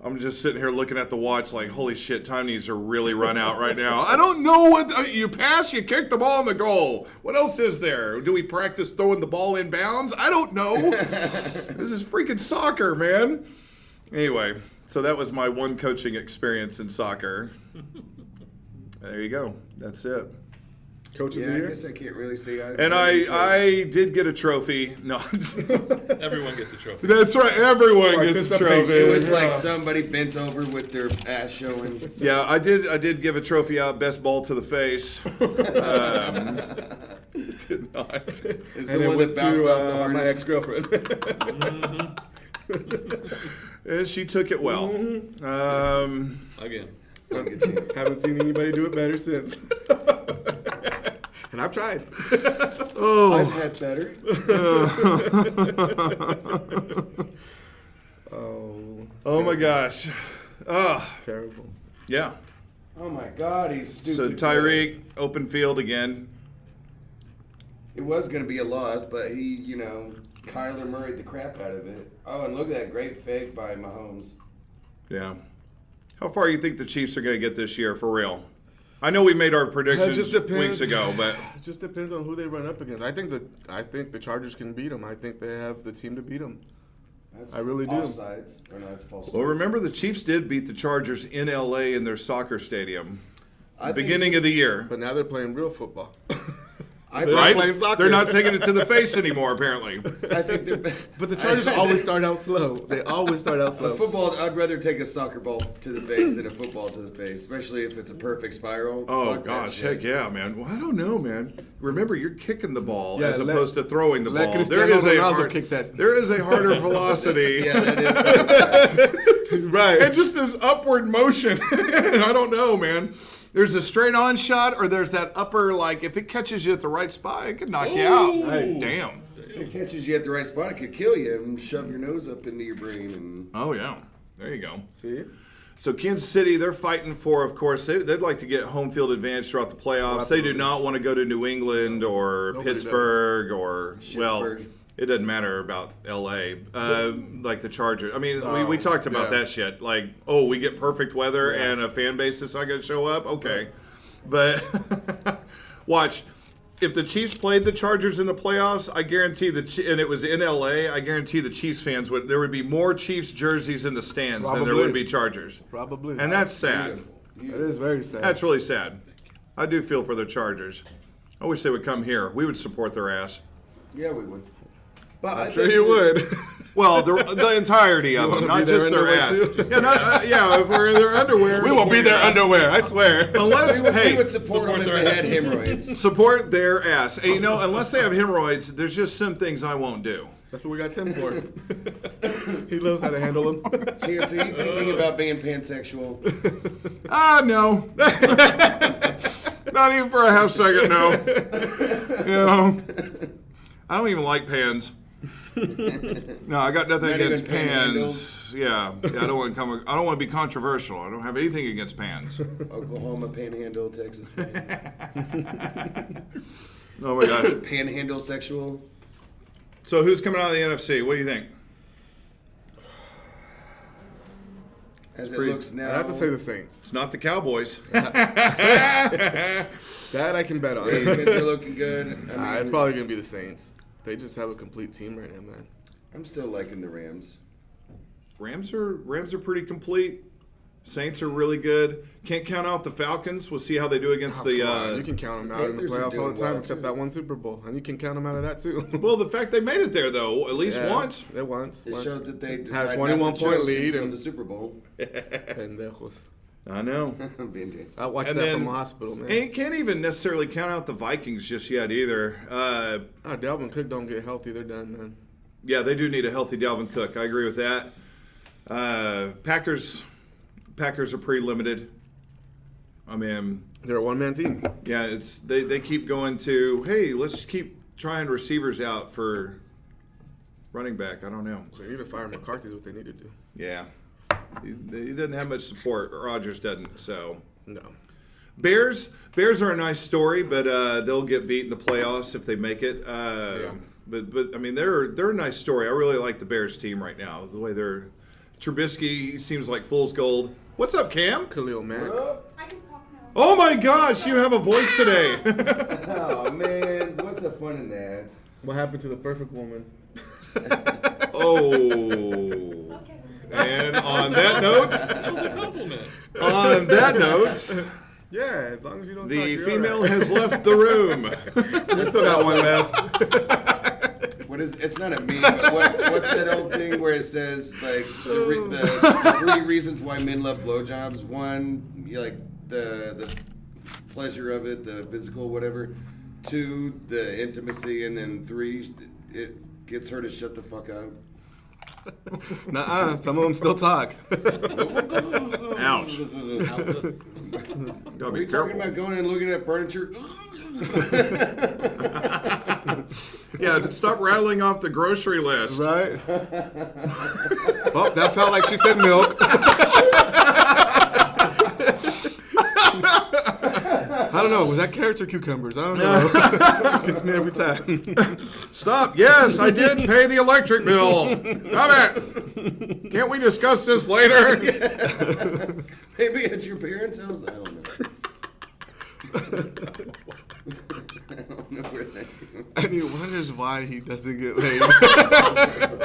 I'm just sitting here looking at the watch like, holy shit, time needs to really run out right now. I don't know what you pass, you kick the ball in the goal. What else is there? Do we practice throwing the ball in bounds? I don't know. This is freaking soccer, man. Anyway, so that was my one coaching experience in soccer. There you go. That's it. Coach of Yeah, the I year? guess I can't really say. And I did get a trophy. No. Everyone gets a trophy. That's right. Everyone gets a trophy. It was like somebody bent over with their ass showing. Yeah, I did give a trophy out, best ball to the face. Did not. It's And the it one went that bounced to off the my hardest. ex-girlfriend. And she took it well. Again. Haven't seen anybody do it better since. And I've tried. I've had better. Oh my gosh. Terrible. Yeah. Oh my God, he's stupid. So Tyreek, open field again. It was going to be a loss, but he, Kyler Murrayed the crap out of it. Oh, and look at that great fake by Mahomes. Yeah. How far do you think the Chiefs are going to get this year, for real? I know we made our predictions just depends. weeks ago, but It just depends on who they run up against. I think the Chargers can beat them. I think they have the team to beat them. That's I really do. Offsides. Or no, that's false. well, remember the Chiefs did beat the Chargers in L.A. in their soccer stadium, I think- beginning of the year. But now they're playing real football. I They're Right? playing soccer. They're not taking it to the face anymore, apparently. I think they're. But the Chargers always start out slow. They always start out A slow. football, I'd rather take a soccer ball to the face than a football to the face, especially if it's a perfect spiral. Oh, Fuck that gosh, shit. heck yeah, man. Well, I don't know, man. Remember, you're kicking the ball Yeah, as let- opposed to throwing the let ball. Cristiano Ronaldo kick that. There is a harder velocity. Yeah, that is. Right. And just this upward motion. And I don't know, man. There's a straight on shot, or there's that upper, like, if it catches you at the right spot, it could knock you out. Nice. Damn. If it catches you at the right spot, it could kill you and shove your nose up into your brain. And Oh, yeah. There you go. See? So Kansas City, they're fighting for, of course, they'd like to get home field advantage throughout the playoffs. They do not want to go to New England or Nobody Pittsburgh or, well, Shittsburg. it doesn't matter about L.A., like the Chargers. I mean, we talked about yeah. that shit. Like, oh, we get perfect weather and a fan base that's not going to show up? Okay. But watch. If the Chiefs played the Chargers in the playoffs, I guarantee and it was in L.A., I guarantee the Chiefs fans there would be more Chiefs jerseys in the stands than there Probably. would be Chargers. Probably. And that's sad. That is very sad. That's really sad. I do feel for the Chargers. I wish they would come here. We would support their ass. yeah, we would. But I I'm sure think you that- would. Well, the entirety of them, wanna not be their just their underwear ass. too? Yeah, if we're in their underwear. We won't be their underwear, I swear. Unless, We hey, would support them if they had hemorrhoids. support their ass. And, unless they have hemorrhoids, there's just some things I won't do. That's what we got Tim for. He knows how to handle them. Chance, are you thinking about being pansexual? No. Not even for a half second, no. I don't even like pans. No, I got nothing Not against even pans. Yeah, I don't want to be controversial. I don't have anything against pans. Oklahoma panhandle, Texas panhandle. Oh my gosh. Panhandle sexual. So who's coming out of the NFC? What do you think? As it Pretty- looks now. I have to say the Saints. It's not the Cowboys. That I can bet on. Redskins are looking good. It's probably going to be the Saints. They just have a complete team right now, man. I'm still liking the Rams. Rams are pretty complete. Saints are really good. Can't count out the Falcons. We'll see how they do against Come on, you the. can count them out in the Panthers are playoffs all doing the time, well, except too. that one Super Bowl, and you can count them out of that too. Well, the fact they made it there though, at least Yeah, once. They once. It showed that they decided had a not 21 to point choke lead until and the Super Bowl. Pendejos. I know. I watched And that then- from a hospital, man. And you can't even necessarily count out the Vikings just yet either. Dalvin Cook don't get healthy, they're done, man. Yeah, they do need a healthy Dalvin Cook. I agree with that. Packers are pretty limited. I mean, They're a one-man team. yeah, it's they keep going to, hey, let's keep trying receivers out for running back. I don't know. So even fire McCarthy is what they need to do. Yeah, he doesn't have much support. Rodgers doesn't. So No. Bears are a nice story, but they'll get beat in the playoffs if they make it. But I mean, they're a nice story. I really like the Bears team right now. The way they're Trubisky seems like fool's gold. What's up, Cam? Khalil Mack. I can talk now. Oh my gosh, you have a voice today. Oh man, what's the fun in that? What happened to the perfect woman? Oh. Okay. And on that note, That was a compliment. on that note, Yeah, as long as you don't talk, the you're female all right. has left the room. We still got one left. What is? It's not a meme. But what's that old thing where it says like the 3 reasons why men love blowjobs? 1, you like the pleasure of it, the physical, whatever. 2, the intimacy, and then 3, it gets her to shut the fuck up. Nuh-uh, some of them still talk. Ouch. Gotta Are be we talking careful. about going and looking at furniture? Yeah, stop rattling off the grocery list. Right? Well, that felt like she said milk. I don't know. Was that carrots or cucumbers? I don't know. Gets me every time. Stop. Yes, I did pay the electric bill. Stop it. Can't we discuss this later? Maybe it's your parents' house. I don't know. I don't know where that came. And he wonders why he doesn't get laid.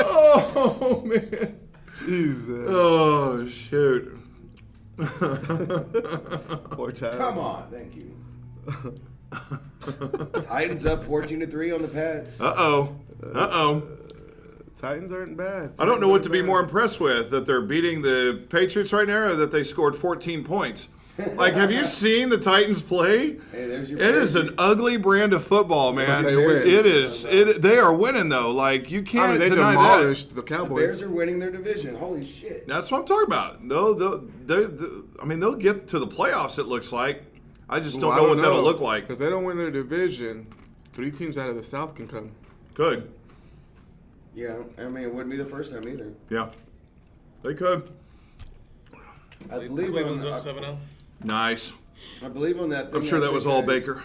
Oh, man. Jesus. Oh, shoot. Poor child. Come on, thank you. Titans up 14-3 on the Pats. Uh-oh. Titans aren't bad. I don't know what to be more impressed with, that they're beating the Patriots right now or that they scored 14 points. Like, have you seen the Titans play? Hey, there's your It is an ugly brand of football, man. They win. It is. They are winning, though. Like, you I can't mean, they deny demolished the The Cowboys. Bears are winning their division. Holy shit. That's what I'm talking about. They'll get to the playoffs, it looks like. I just don't know what that'll look like. If they don't win their division, 3 teams out of the South can come. Could. Yeah, I mean, it wouldn't be the first time either. Yeah. They could. I believe Cleveland's on, up 7-0. Nice. I believe on that. I'm thing, sure I that think was all I- Baker.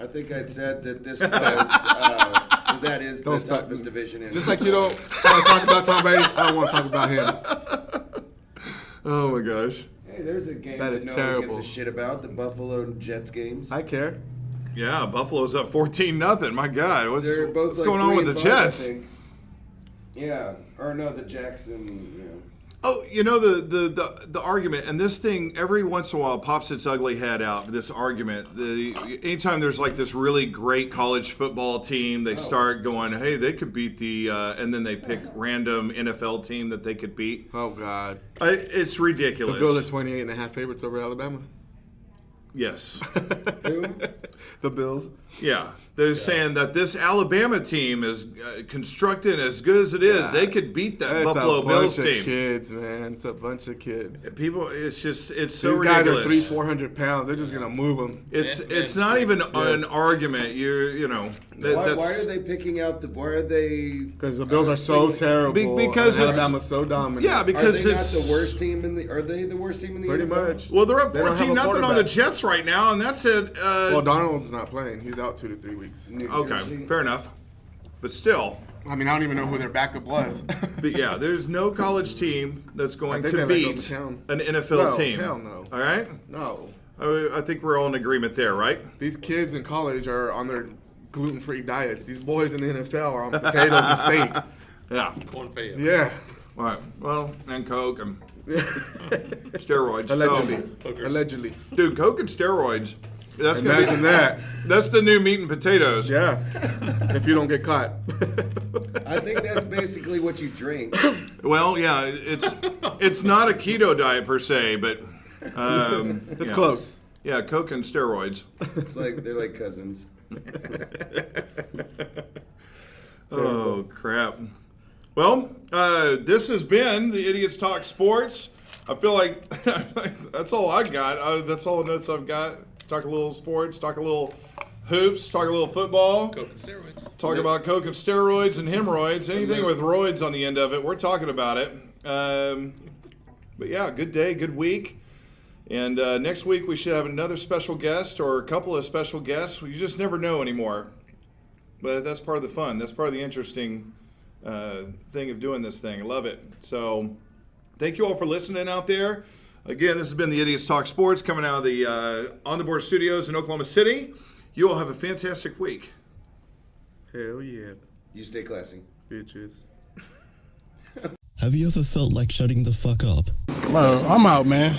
I think I'd said that this was that is Don't the stop. toughest division. In Just like you don't want to talk about Tom Brady, I don't want to talk about him. Oh, my gosh. Hey, there's a game That that, is no terrible. one gives a shit about. The Buffalo and Jets games. I care. Yeah, Buffalo's up 14-0. My God. They're both what's like going on 3 with and the 5, I Jets? think. Yeah, or no, the Jackson. Oh, you know the argument, and this thing every once in a while pops its ugly head out. This argument, anytime there's like this really great college football team, they start going, "Hey, they could beat the," and then they pick random NFL team that they could beat. Oh God, It's ridiculous. the Bills are 28.5 favorites over Alabama. Yes. The Bills. Yeah, they're saying that this Alabama team is constructed as good as it is. They could beat that Buffalo Bills team. It's a bunch of kids, man. It's a bunch of kids. People, it's so These ridiculous. guys are 300-400 pounds. They're just gonna move them. It's not even an argument. You know. Why are they picking out the? Why are they? Because the Bills are so terrible. Because and it's- Alabama's so dominant. Yeah, because Are they it's not the worst team in the? Are they the worst team in the pretty NFL? much. Well, they're up They don't have 14-0 a on the quarterback. Jets right now, and that's it. Well, Donald's not playing. He's out 2 to 3 weeks. Okay, fair enough. But still, I mean, I don't even know who their backup was. but yeah, there's no college team that's going think to they let go beat McCown. an NFL No, team. hell no. All right? No. I think we're all in agreement there, right? These kids in college are on their gluten-free diets. These boys in the NFL are on potatoes and steak. Yeah. Corn fed. Yeah. All right. Well, and Coke and steroids. Allegedly. So, Allegedly. dude, Coke and steroids. That's gonna Imagine that. That's the new meat and potatoes. Yeah. If you don't get caught. I think that's basically what you drink. Well, yeah, it's not a keto diet per se, but It's close. Yeah, Coke and steroids. It's like they're like cousins. Oh crap! Well, this has been the Idiots Talk Sports. I feel like that's all I got. That's all the notes I've got. Talk a little sports, talk a little hoops, talk a little football, Coke and steroids. talk about Coke and steroids and hemorrhoids. Anything with roids on the end of it, we're talking about it. But yeah, good day, good week. And next week we should have another special guest or a couple of special guests. You just never know anymore. But that's part of the fun. That's part of the interesting thing of doing this thing. I love it. So thank you all for listening out there. Again, this has been the Idiots Talk Sports coming out of the On the Board Studios in Oklahoma City. You all have a fantastic week. Hell yeah. You stay classy. Bitches. Have you ever felt like shutting the fuck up? Well, I'm out, man.